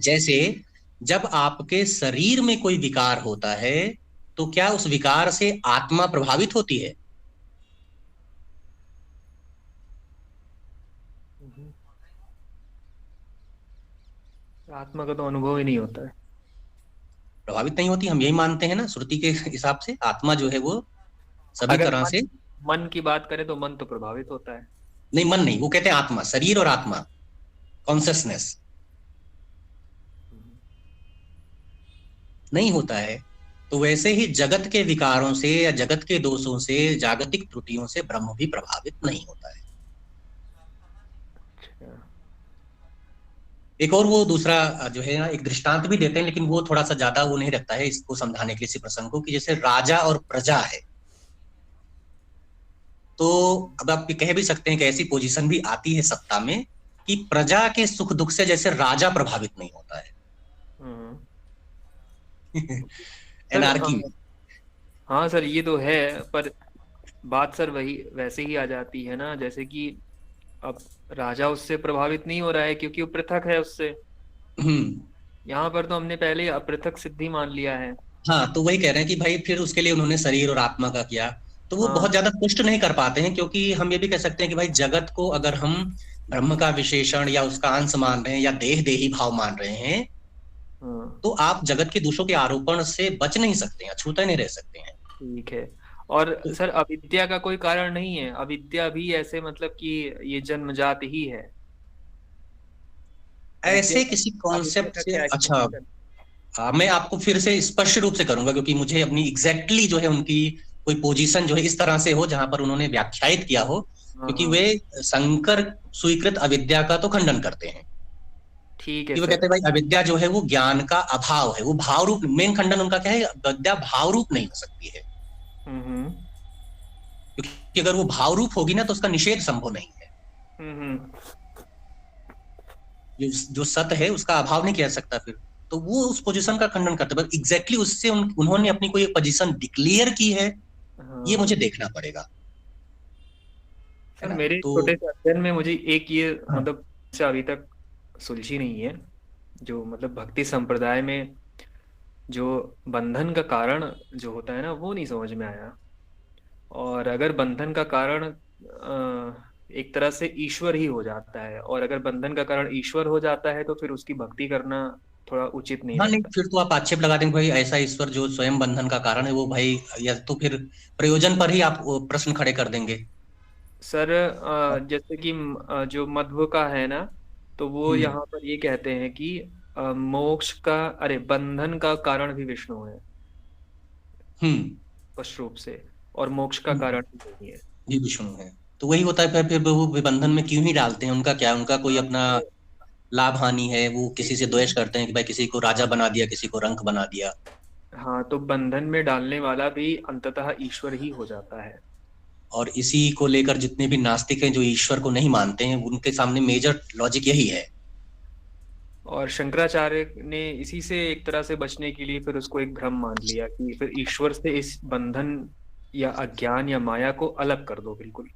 जैसे जब आपके शरीर में कोई विकार होता है तो क्या उस विकार से आत्मा प्रभावित होती है? आत्मा का तो अनुभव ही नहीं होता है। प्रभावित नहीं होती, हम यही मानते हैं ना श्रुति के हिसाब से। आत्मा जो है वो सभी अगर तरह से, मन की बात करें तो मन तो प्रभावित होता है। नहीं मन नहीं, वो कहते हैं आत्मा, शरीर और आत्मा, कॉन्सियसनेस नहीं होता है। तो वैसे ही जगत के विकारों से या जगत के दोषों से, जागतिक त्रुटियों से ब्रह्म भी प्रभावित नहीं होता है। एक और वो दूसरा जो है ना, एक दृष्टांत भी देते हैं, लेकिन वो थोड़ा सा ज्यादा वो नहीं रखता है इसको समझाने के लिए, इसी प्रसंग को, कि जैसे राजा और प्रजा है। तो अब आप कह भी सकते हैं कि ऐसी पोजीशन भी आती है सत्ता में कि प्रजा के सुख दुख से जैसे राजा प्रभावित नहीं होता है। एनार्की में। हाँ सर ये तो है, पर बात सर वही वैसे ही आ जाती है ना, जैसे कि अब राजा उससे प्रभावित नहीं हो रहा है क्योंकि वो पृथक है उससे। यहाँ पर तो हमने पहले अपृथक सिद्धि मान लिया है। हाँ, तो वही कह रहे हैं कि भाई फिर उसके लिए उन्होंने शरीर और आत्मा का किया, तो वो हाँ। बहुत ज्यादा पुष्ट नहीं कर पाते हैं, क्योंकि हम ये भी कह सकते हैं कि भाई जगत को अगर हम ब्रह्म का विशेषण या उसका अंश मान रहे हैं या देह देही भाव मान रहे हैं, तो आप जगत के दोषों के आरोपण से बच नहीं सकते हैं, छूते नहीं रह सकते हैं। ठीक है। और सर अविद्या का कोई कारण नहीं है? अविद्या भी ऐसे मतलब कि ये जन्मजात ही है? ऐसे किसी कॉन्सेप्ट से, अच्छा मैं आपको फिर से स्पष्ट रूप से करूंगा, क्योंकि मुझे अपनी एग्जैक्टली जो है उनकी कोई पोजीशन जो है इस तरह से हो जहां पर उन्होंने व्याख्यायित किया हो, क्योंकि वे शंकर स्वीकृत अविद्या का तो खंडन करते हैं। ठीक है। वो कहते हैं भाई अविद्या जो है वो ज्ञान का अभाव है, वो भाव रूप, मेन खंडन उनका क्या है, अविद्या भाव रूप नहीं हो सकती है। क्योंकि अगर वो भाव रूप होगी ना तो उसका निषेध संभव नहीं है। जो सत्य है उसका अभाव नहीं किया सकता फिर, तो वो उस पोजीशन का खंडन करते हैं। एग्जैक्टली उससे उन्होंने अपनी कोई पोजीशन डिक्लेयर की है, ये मुझे देखना पड़ेगा। मेरे छोटे से अध्ययन में मुझे एक ये मतलब से अभी तक सुलझी नहीं है, जो मतलब भक्ति संप्रदाय में जो बंधन का कारण जो होता है ना वो नहीं समझ में आया। और अगर बंधन का कारण एक तरह से ईश्वर ही हो जाता है, और अगर बंधन का कारण ईश्वर हो जाता है तो फिर उसकी भक्ति करना थोड़ा उचित नहीं हाँ, नहीं रहता। फिर तो आप आक्षेप लगा देंगे भाई ऐसा ईश्वर जो स्वयं बंधन का कारण है वो भाई, या तो फिर प्रयोजन पर ही आप प्रश्न खड़े कर देंगे। सर जैसे कि जो मध्व का है ना, तो वो यहाँ पर ये कहते हैं कि मोक्ष का, अरे बंधन का कारण भी विष्णु है स्पष्ट रूप से, और मोक्ष का कारण भी नहीं है, जी विष्णु है। तो वही होता है फिर वो बंधन में क्यों ही डालते हैं? उनका क्या, उनका कोई अपना लाभ हानि है? वो किसी से द्वेष करते हैं कि भाई किसी को राजा बना दिया, किसी को रंक बना दिया। हाँ, तो बंधन में डालने वाला भी अंततः ईश्वर ही हो जाता है। और इसी को लेकर जितने भी नास्तिक हैं जो ईश्वर को नहीं मानते हैं, उनके सामने मेजर लॉजिक यही है। और शंकराचार्य ने इसी से एक तरह से बचने के लिए फिर उसको एक भ्रम मान लिया कि फिर ईश्वर से इस बंधन या अज्ञान या माया को अलग कर दो बिल्कुल।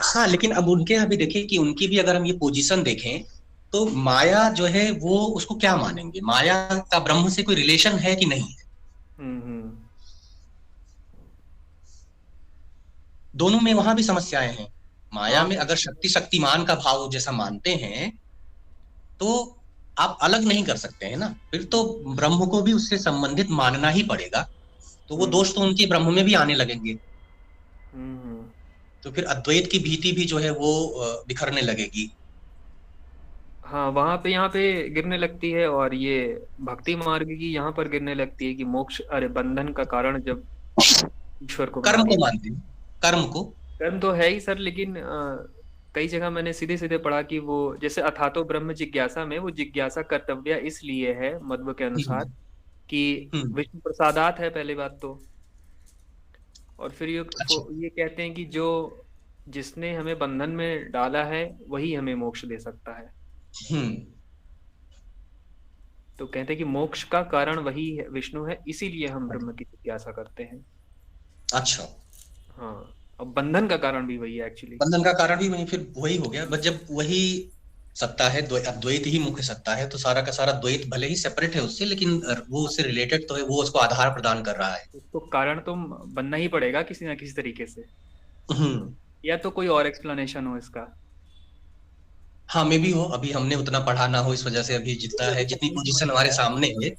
हाँ, लेकिन अब उनके यहाँ भी देखिए कि उनकी भी अगर हम ये पोजीशन देखें तो माया जो है वो उसको क्या मानेंगे? माया का ब्रह्म से कोई रिलेशन है कि नहीं है? दोनों में वहां भी समस्याएं हैं। माया में अगर शक्ति शक्तिमान का भाव जैसा मानते हैं तो आप अलग नहीं कर सकते हैं ना, फिर तो ब्रह्म को भी उससे संबंधित मानना ही पड़ेगा। तो वो दोष तो उनके ब्रह्म में भी आने लगेंगे। तो फिर अद्वैत की भीति भी जो है वो बिखरने लगेगी। हाँ, वहां पे यहाँ पे गिरने लगती है, और ये भक्ति मार्ग की यहाँ पर गिरने लगती है कि मोक्ष, अरे बंधन का कारण जब ईश्वर को कर्म को मानते हैं, कर्म को। कर्म तो है ही सर, लेकिन कई जगह मैंने सीधे सीधे पढ़ा कि वो जैसे अथातो ब्रह्म जिज्ञासा में वो जिज्ञासा कर्तव्य इसलिए है मध्व के अनुसार कि विष्णु प्रसादात है पहली बात तो, और फिर ये कहते हैं कि जो जिसने हमें बंधन में डाला है वही हमें मोक्ष दे सकता है। तो कहते हैं कि मोक्ष का कारण वही है, विष्णु है, इसीलिए हम ब्रह्म की जिज्ञासा करते हैं। अच्छा, हाँ, अब बंधन का कारण भी वही है एक्चुअली। बंधन का कारण भी वही, फिर वही हो गया। बस जब वही सत्ता है, अद्वैत ही मुख्य सत्ता है, तो सारा का सारा द्वैत भले ही सेपरेट है उससे, लेकिन वो उससे रिलेटेड तो है, वो उसको आधार प्रदान कर रहा है। उसको कारण तो बनना ही पड़ेगा किसी ना किसी तरीके से, या तो कोई और एक्सप्लेनेशन हो इसका। हाँ, मे भी हो, अभी हमने उतना पढ़ा ना हो, इस वजह से अभी जितना है, जितनी पोजीशन हमारे सामने है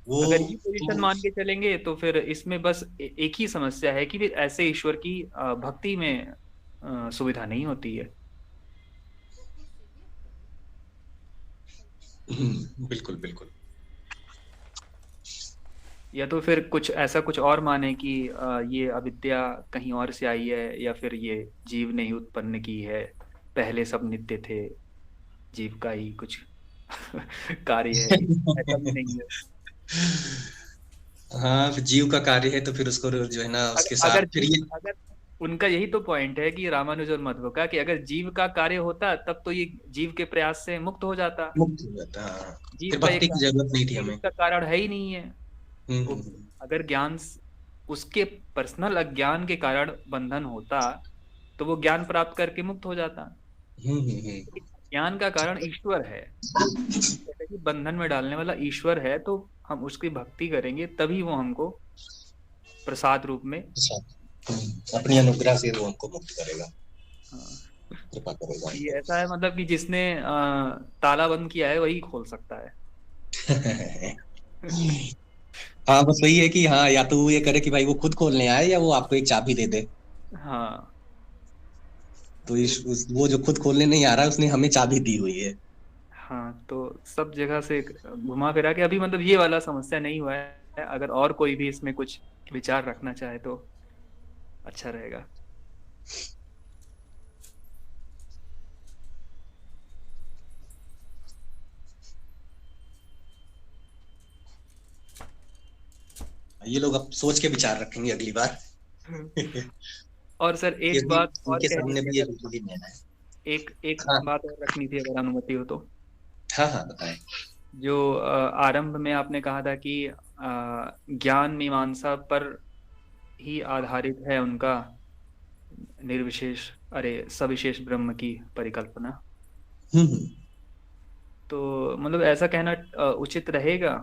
वो, अगर ये पोजीशन मान के चलेंगे तो फिर इसमें बस एक ही समस्या है कि ऐसे ईश्वर की भक्ति में सुविधा नहीं होती है। बिल्कुल बिल्कुल। या तो फिर कुछ ऐसा कुछ और माने कि ये अविद्या कहीं और से आई है, या फिर ये जीव ने ही उत्पन्न की है, पहले सब नित्य थे, जीव का ही कुछ कार्य है, ऐसा भी नहीं है। हाँ, जीव का कार्य है तो फिर उसको जो है ना उसके साथ अगर उनका यही तो पॉइंट है कि रामानुज और मध्व का, कि अगर जीव का कार्य होता तब तो ये जीव के प्रयास से मुक्त हो जाता। फिर भक्ति की जरूरत नहीं थी हमें, इसका कारण है ही नहीं है। अगर ज्ञान उसके पर्सनल अज्ञान के कारण बंधन होता तो वो ज्ञान प्राप्त करके मुक्त हो जाता। ज्ञान का कारण ईश्वर है, बंधन में डालने वाला ईश्वर है, तो हम उसकी भक्ति करेंगे तभी वो हमको प्रसाद रूप में अपनी अनुग्रह से वो हमको मुक्त करेगा, कृपा करेगा। ये ऐसा है मतलब कि जिसने ताला बंद किया है वही खोल सकता है। हाँ, बस वही है कि हाँ, या तो वो ये करे कि भाई वो खुद खोलने आए, या वो आपको एक चाबी दे दे। हाँ, तो वो जो खुद खोलने नहीं आ रहा है उसने हमें चाबी दी हुई है। हाँ, तो सब जगह से घुमा फिरा के अभी मतलब ये वाला समस्या नहीं हुआ है। अगर और कोई भी इसमें कुछ विचार रखना चाहे तो अच्छा रहेगा। ये लोग अब सोच के विचार रखेंगे अगली बार। और सर एक बात और सामने भी एक बात और रखनी थी अगर अनुमति हो तो। हाँ, बताएं। जो आरंभ में आपने कहा था कि ज्ञान मीमांसा पर ही आधारित है उनका सविशेष ब्रह्म की परिकल्पना, तो मतलब ऐसा कहना उचित रहेगा?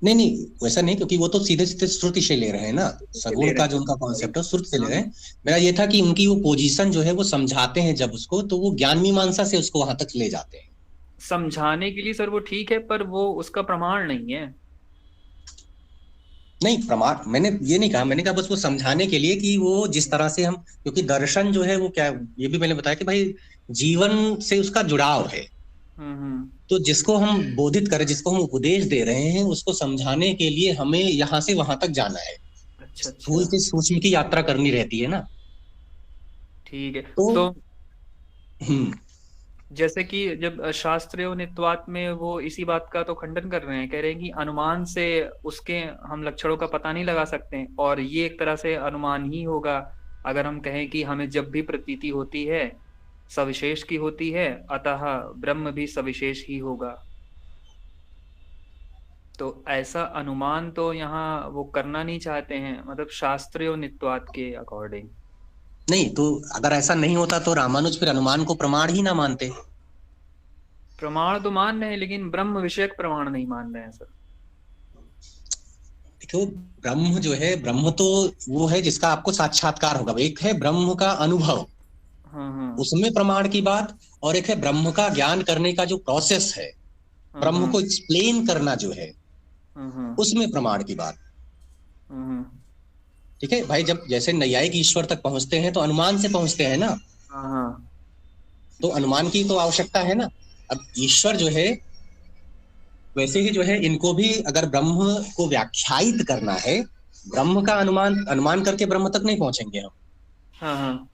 नहीं, वैसा नहीं, क्योंकि वो तो सीधे सीधे श्रुति से ले रहे हैं ना, सगुण का जो उनका कॉन्सेप्ट है श्रुति से ले रहे हैं। मेरा ये था कि उनकी वो पोजीशन जो है वो समझाते हैं जब उसको, तो वो ज्ञान मीमांसा से उसको वहां तक ले जाते हैं। समझाने के लिए सर वो ठीक है, पर वो उसका प्रमाण नहीं है। नहीं, प्रमाण मैंने ये नहीं कहा, मैंने कहा बस वो समझाने के लिए कि वो जिस तरह से हम, क्योंकि दर्शन जो है वो क्या, ये भी मैंने बताया कि भाई जीवन से उसका जुड़ाव है। तो जिसको हम बोधित करें, जिसको हम उपदेश दे रहे हैं, उसको समझाने के लिए हमें यहाँ से वहां तक जाना है। अच्छा। स्थूल से सूक्ष्म की यात्रा करनी रहती है ना। ठीक है। तो जैसे कि जब शास्त्रीय नित्वात में वो इसी बात का तो खंडन कर रहे हैं, कह रहे हैं कि अनुमान से उसके हम लक्षणों का पता नहीं लगा सकते, और ये एक तरह से अनुमान ही होगा अगर हम कहें कि हमें जब भी प्रतीति होती है सविशेष की होती है, अतः ब्रह्म भी सविशेष ही होगा। तो ऐसा अनुमान तो यहाँ वो करना नहीं चाहते हैं, मतलब शास्त्रीय नित्वात के अकॉर्डिंग। नहीं, तो अगर ऐसा नहीं होता तो रामानुज फिर अनुमान को प्रमाण ही ना मानते। प्रमाण तो मान रहे हैं, लेकिन ब्रह्म विषयक प्रमाण नहीं मान रहे हैं सर। देखो, ब्रह्म जो है, ब्रह्म तो वो है जिसका आपको साक्षात्कार होगा। एक है ब्रह्म का अनुभव, उसमें प्रमाण की बात, और एक है ब्रह्म का ज्ञान करने का जो प्रोसेस है, ब्रह्म को एक्सप्लेन करना जो है, उसमें प्रमाण की बात। ठीक है भाई, जब जैसे नैयायिक ईश्वर तक पहुंचते हैं तो अनुमान से पहुंचते हैं ना, तो अनुमान की तो आवश्यकता है ना। अब ईश्वर जो है, वैसे ही जो है इनको भी अगर ब्रह्म को व्याख्यायित करना है, ब्रह्म का अनुमान करके ब्रह्म तक नहीं पहुंचेंगे हम।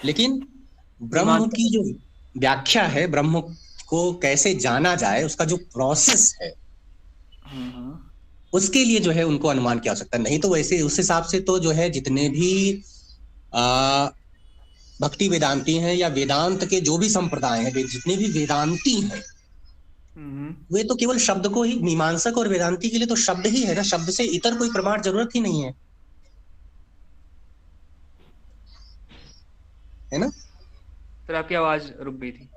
लेकिन ब्रह्म की जो व्याख्या है, ब्रह्म को कैसे जाना जाए, उसका जो प्रोसेस है, उसके लिए जो है उनको अनुमान की आवश्यकता। नहीं तो वैसे उस हिसाब से तो जो है जितने भी भक्ति वेदांती हैं या वेदांत के जो भी संप्रदाय हैं, जितने भी वेदांती हैं, वे तो केवल शब्द को ही, मीमांसक और वेदांती के लिए तो शब्द ही है ना, शब्द से इतर कोई प्रमाण जरूरत ही नहीं है ना। सर आपकी आवाज रुक गई थी।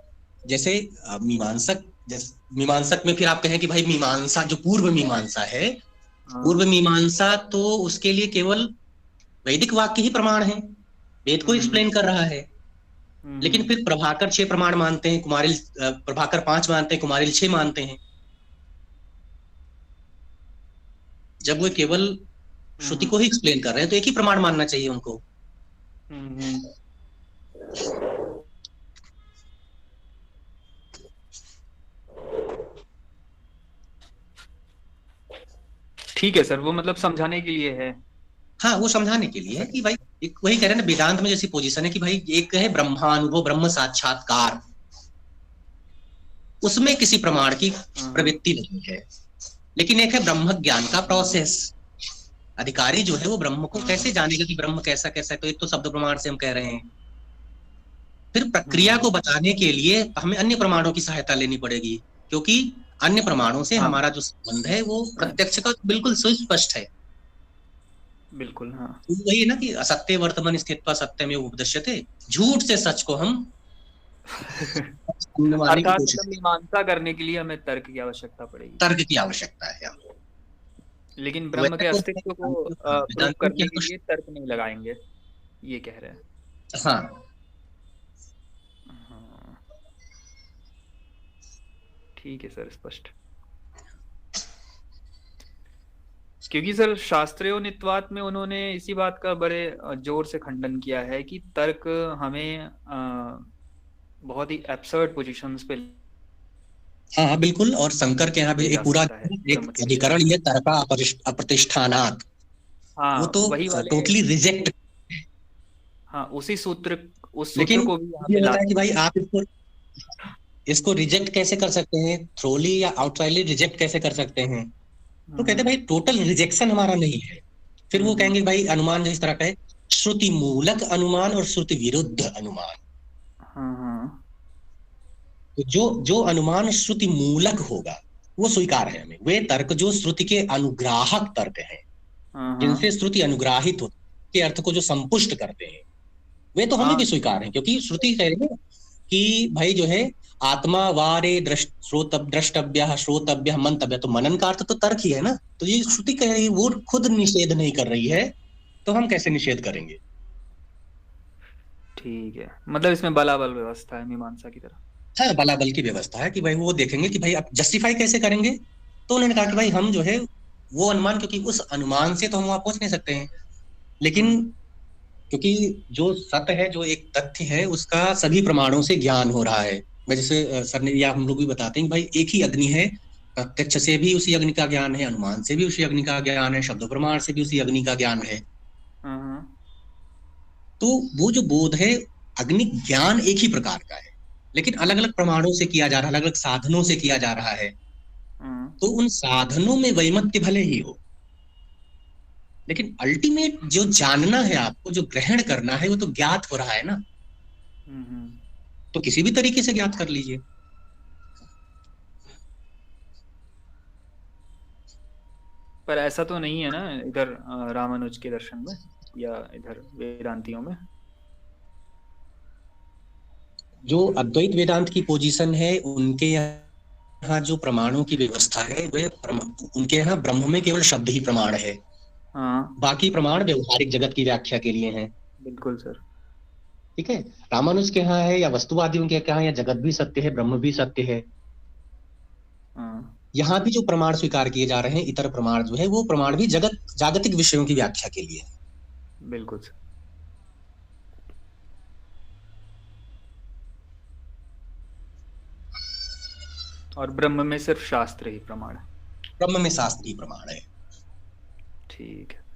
जैसे मीमांसक में फिर आप कहें कि भाई मीमांसा जो पूर्व मीमांसा है, पूर्व मीमांसा तो उसके लिए केवल वैदिक वाक्य ही प्रमाण है, वेद को एक्सप्लेन कर रहा है। लेकिन फिर प्रभाकर 6 प्रमाण मानते हैं, कुमारिल प्रभाकर 5 मानते हैं, कुमारिल 6 मानते हैं। जब वो केवल श्रुति को ही एक्सप्लेन कर रहे हैं तो एक ही प्रमाण मानना चाहिए उनको। ठीक है सर, वो मतलब समझाने के लिए है। हाँ, वो समझाने के लिए है कि भाई एक वही कह रहे हैं ना, वेदांत में जैसी पोजीशन है कि भाई एक है ब्रह्मानुभव, ब्रह्म साक्षात्कार, उसमें किसी प्रमाण की प्रवृत्ति नहीं है। लेकिन एक है ब्रह्म ज्ञान का प्रोसेस, अधिकारी जो है वो ब्रह्म को कैसे जानेगा कि ब्रह्म कैसा कैसा है। तो एक तो शब्द प्रमाण से हम कह रहे हैं, फिर प्रक्रिया को बताने के लिए हमें अन्य प्रमाणों की सहायता लेनी पड़ेगी, क्योंकि अन्य प्रमाणों से हमारा जो संबंध है वो प्रत्यक्ष का बिल्कुल सुस्पष्ट है। बिल्कुल हाँ, तो वही है ना कि असत्य वर्तमान स्थित्वा सत्यमेव उपदिश्यते, झूठ से सच को हम अर्थात मीमांसा करने के लिए हमें तर्क की आवश्यकता पड़ेगी, तर्क की आवश्यकता है। लेकिन ब्रह्म के अस्तित्व को प्रूव करने के लिए तर्क नहीं लगाएंगे, ये कह रहे हैं। हाँ, ठीक है सर, स्पष्ट। क्योंकि सर शास्त्रोनित्वात में उन्होंने इसी बात का बड़े जोर से खंडन किया है कि तर्क हमें बहुत ही एब्सर्ड पोजीशंस पे, हाँ बिल्कुल। और शंकर के यहाँ भी एक पूरा एक अधिकरण ये तर्का अप्रतिष्ठानात्, हाँ, वो तो टोटली रिजेक्ट। हाँ, उसी सूत्र, उस लेकिन सूत्र को भी ये होता है कि भाई आप इसको रिजेक्ट कैसे कर सकते हैं, थ्रोली या आउटराइटली रिजेक्ट कैसे कर सकते हैं। तो कहते हैं भाई टोटल रिजेक्शन हमारा नहीं है। फिर वो कहेंगे भाई अनुमान जो इस तरह का है, श्रुति मूलक अनुमान और श्रुति विरुद्ध अनुमान। तो जो अनुमान श्रुति मूलक होगा वो स्वीकार है हमें। वे तर्क जो श्रुति के अनुग्राहक तर्क हैं, जिनसे श्रुति अनुग्राहित होती है, के अर्थ को जो संपुष्ट करते हैं, वे तो हमें भी स्वीकार है। क्योंकि श्रुति कह रही है कि भाई जो है आत्मा वारे द्रष्टव्य श्रोतव्य मंतव्य, तो मनन का अर्थ तो तर्क ही है ना। तो ये श्रुति कह रही है, वो खुद निषेध नहीं कर रही है, तो हम कैसे निषेध करेंगे। ठीक है, मतलब इसमें बलाबल व्यवस्था है मीमांसा की तरह। हाँ, बलाबल की व्यवस्था है कि भाई वो देखेंगे कि भाई आप जस्टिफाई कैसे करेंगे। तो उन्होंने कहा कि भाई हम जो है वो अनुमान, क्योंकि उस अनुमान से तो हम वहां पहुंच नहीं सकते हैं, लेकिन क्योंकि जो सत्य है, जो एक तथ्य है, उसका सभी प्रमाणों से ज्ञान हो रहा है। जैसे सर ने या हम लोग भी बताते हैं कि भाई एक ही अग्नि है, प्रत्यक्ष से भी उसी अग्नि का ज्ञान है, अनुमान से भी उसी अग्नि का ज्ञान है, शब्द प्रमाण से भी उसी अग्नि का ज्ञान है। तो वो जो बोध है, अग्नि ज्ञान एक ही प्रकार का है, लेकिन अलग अलग प्रमाणों से किया जा रहा है, अलग अलग साधनों से किया जा रहा है। तो उन साधनों में वैमत्य भले ही हो, लेकिन अल्टीमेट जो जानना है आपको, जो ग्रहण करना है, वो तो ज्ञात हो रहा है ना। तो किसी भी तरीके से ज्ञात कर लीजिए। पर ऐसा तो नहीं है ना इधर रामानुज के दर्शन में या इधर वेदांतियों में। जो अद्वैत वेदांत की पोजीशन है, उनके यहाँ जो प्रमाणों की व्यवस्था है, वे उनके यहाँ ब्रह्म में केवल शब्द ही प्रमाण है। बाकी प्रमाण व्यवहारिक जगत की व्याख्या के लिए हैं। बिल्कुल सर, ठीक है। रामानुज के यहाँ है या वस्तुवादियों के यहाँ या जगत भी सत्य है, ब्रह्म भी सत्य है। यहाँ भी जो प्रमाण स्वीकार किए जा रहे हैं, इतर प्रमाण जो है, वो प्रमाण भी जागतिक विषयों की व्याख्या के लिए है। बिल्कुल सर। और ब्रह्म में सिर्फ शास्त्र ही प्रमाण है। ब्रह्म में शास्त्र ही प्रमाण है। ठीक है।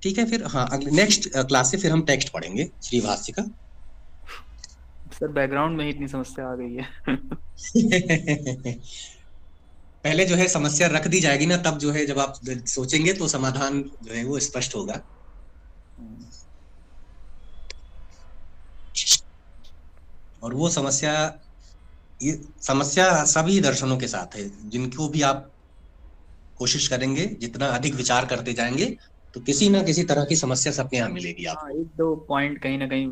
ठीक है, फिर हाँ अगले नेक्स्ट क्लास से फिर हम टेक्स्ट पढ़ेंगे श्री भाष्य का। सर बैकग्राउंड में ही इतनी समस्या आ गई है। पहले जो है समस्या रख दी जाएगी ना, तब जो है जब आप सोचेंगे तो समाधान जो है वो स्पष्ट होगा। और वो समस्या, ये समस्या सभी दर्शनों के साथ है, जिनको भी आप कोशिश करेंगे, जितना अधिक विचार करते जाएंगे तो किसी ना किसी तरह की समस्या सबके यहाँ मिलेगी आपको। एक दो पॉइंट कहीं ना कहीं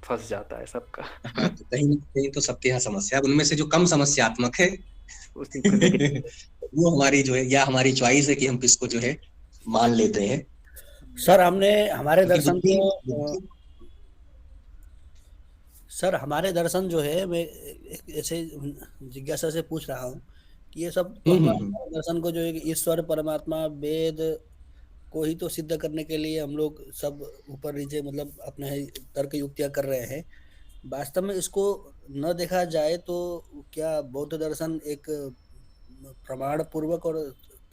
फंस जाता है सबका। हाँ, तो कहीं ना कहीं तो सबके यहाँ समस्या, उनमें से जो कम समस्यात्मक है उसी को लेके वो हमारी जो है, या हमारी चॉइस है कि हम किसको जो है मान लेते हैं। सर हमने हमारे क्योंकि दर्शन बुद्धि- को सर हमारे दर्शन जो है, मैं ऐसे जिज्ञासा से पूछ रहा हूँ कि ये सब तो हमारे दर्शन को जो है ईश्वर परमात्मा वेद को ही तो सिद्ध करने के लिए हम लोग सब ऊपर नीचे मतलब अपने तर्क युक्तियां कर रहे हैं। वास्तव में इसको न देखा जाए तो क्या बौद्ध दर्शन एक प्रमाण पूर्वक और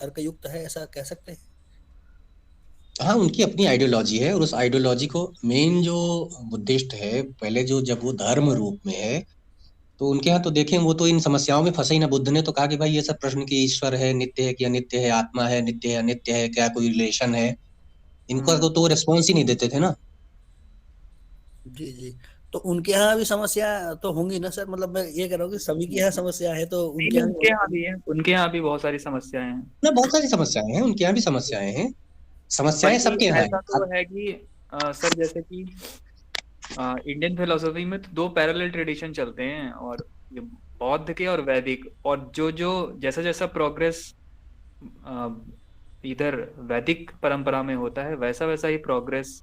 तर्क युक्त है, ऐसा कह सकते हैं? हाँ, उनकी अपनी आइडियोलॉजी है, और उस आइडियोलॉजी को मेन जो बुद्धिस्ट है, पहले जो जब वो धर्म रूप में है तो उनके यहाँ तो देखें वो तो इन समस्याओं में फंसे ही ना। बुद्ध ने तो कहा कि भाई ये सब प्रश्न की ईश्वर है, नित्य है कि अनित्य है, आत्मा है, नित्य है अनित्य है, क्या कोई रिलेशन है, इनका तो रिस्पॉन्स ही नहीं देते थे ना। जी जी, तो उनके यहाँ भी समस्या तो होंगी ना सर? मतलब मैं ये कह रहा हूँ कि सभी के यहाँ समस्या है तो उनके यहाँ भी है, उनके यहाँ भी बहुत सारी समस्याएं हैं ना, बहुत सारी समस्याएं हैं, उनके यहाँ भी समस्याएं हैं, समस्याएं सबके यहाँ ऐसा तो है कि सर जैसे कि इंडियन फिलोसफी में तो दो पैरेलल ट्रेडिशन चलते हैं, और ये बौद्ध के और वैदिक, और जो जो जैसा जैसा प्रोग्रेस इधर वैदिक परंपरा में होता है वैसा वैसा ही प्रोग्रेस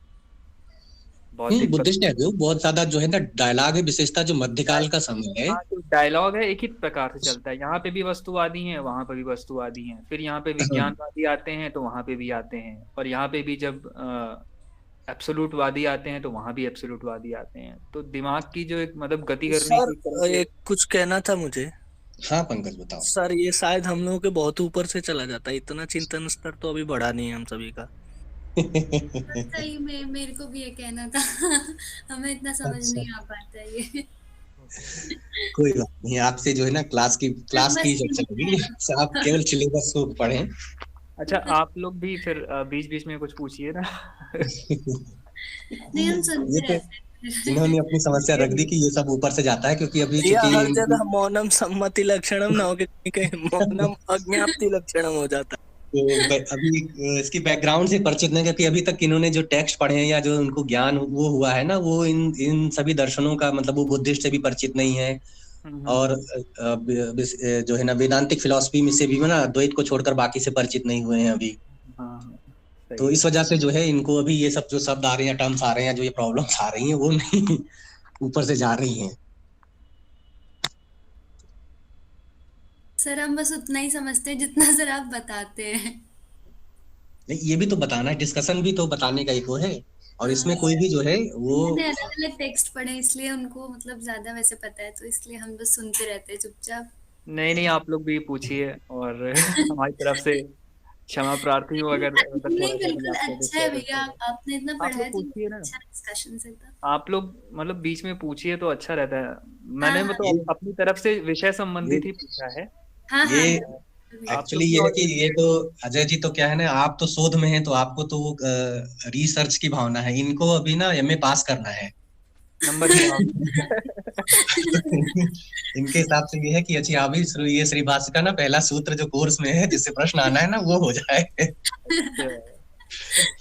बुद्धिस्ट है। बहुत ज्यादा जो है ना डायलॉग है, विशेषता जो मध्यकाल का समय है, डायलॉग है, एक ही प्रकार से चलता है। यहाँ पे भी वस्तुवादी हैं, वहां पे भी वस्तुवादी हैं, फिर यहाँ पे विज्ञानवादी आते हैं तो वहां पे भी आते हैं, और यहाँ पे भी जब एब्सोल्यूटवादी आते हैं तो वहां भी एब्सोल्यूटवादी आते हैं। तो दिमाग की जो एक मतलब गति करने की एक कुछ कहना था मुझे। हाँ पंकज बताओ। सर ये शायद हम लोगों के बहुत ऊपर से चला जाता है, इतना चिंतन स्तर तो अभी बढ़ा नहीं है हम सभी का। सही में मेरे को भी ये कहना था। हमें इतना समझ नहीं आ पाता है ये। कोई बात नहीं, आपसे जो है ना क्लास की चर्चा होगी, आप केवल सिलेबस को पढ़ें। अच्छा, आप लोग भी फिर बीच बीच में कुछ पूछिए ना। नहीं, हम सुनते रहते हैं। इन्होंने अपनी समस्या रख दी कि ये सब ऊपर से जाता है, क्योंकि अभी हर जगह मौनम सम्मति लक्षणम ना हो के कहीं मौनम अज्ञाप्ति लक्षणम हो जाता है। तो अभी इसकी बैकग्राउंड से परिचित नहीं, क्योंकि अभी तक इन्होंने जो टेक्स्ट पढ़े हैं या जो उनको ज्ञान वो हुआ है ना, वो इन सभी दर्शनों का मतलब वो बुद्धिस्ट से भी परिचित नहीं है, और जो है ना वेदांतिक फिलॉसफी में से भी ना द्वैत को छोड़कर बाकी से परिचित नहीं हुए हैं अभी। तो इस वजह से जो है इनको अभी ये सब जो शब्द आ रहे हैं, टर्म्स आ रहे हैं, जो ये प्रॉब्लम्स आ रही हैं, वो नहीं ऊपर से जा रही हैं। सर हम बस उतना ही समझते हैं जितना सर आप बताते हैं। नहीं, ये भी तो बताना है, डिस्कशन भी तो बताने का एक वो है, और इसमें कोई भी जो है वो अलग-अलग टेक्स्ट पढ़े इसलिए उनको मतलब ज्यादा वैसे पता है, तो इसलिए हम बस सुनते रहते हैं चुपचाप। नहीं, आप लोग भी पूछिए, और हमारी तरफ से क्षमा प्रार्थी हूँ अगर नहीं, बिल्कुल अच्छा है भैया, आपने इतना पढ़ा है तो अच्छा डिस्कशन से था। आप लोग मतलब बीच में पूछिए तो अच्छा रहता है। मैंने मतलब अपनी तरफ से विषय संबंधित ही पूछा है। ये एक्चुअली ये है कि ये तो अजय जी तो क्या है ना, आप तो शोध में हैं तो आपको तो रिसर्च की भावना है, इनको अभी ना एमए पास करना है नंबर। इनके हिसाब से ये है कि अच्छा अभी ये श्री भाष्य का ना पहला सूत्र जो कोर्स में है जिससे प्रश्न आना है ना वो हो जाए।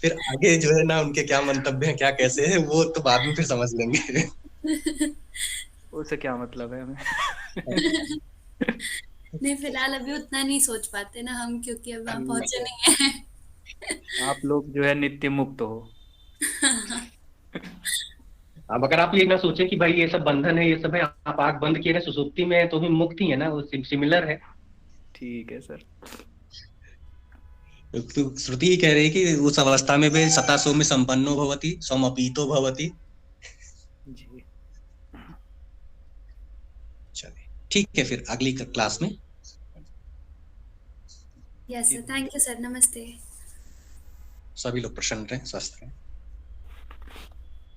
फिर आगे जो है ना उनके क्या मंतव्य है, क्या कैसे है, वो तो बाद में फिर समझ लेंगे। उससे क्या मतलब है हमें। नहीं, फिलहाल अभी उतना नहीं सोच पाते ना हम, क्योंकि अब वहां पहुंचे नहीं है। आप लोग जो है नित्य मुक्त हो। अब अगर आप ये ना सोचें कि भाई ये सब बंधन है, ये सब है, आप आंख बंद किए रहे सुसुप्ति में है तो भी मुक्ति है ना, वो सिमिलर है। ठीक है सर। तो श्रुति ही कह रही है कि उस अवस्था में वे सता सौ में संपन्नो भवति समअपीतो भवति। चलिए ठीक है, फिर अगली क्लास में। Yes sir, thank you sir, नमस्ते। सभी लोग प्रसन्न रहें, स्वस्थ रहें।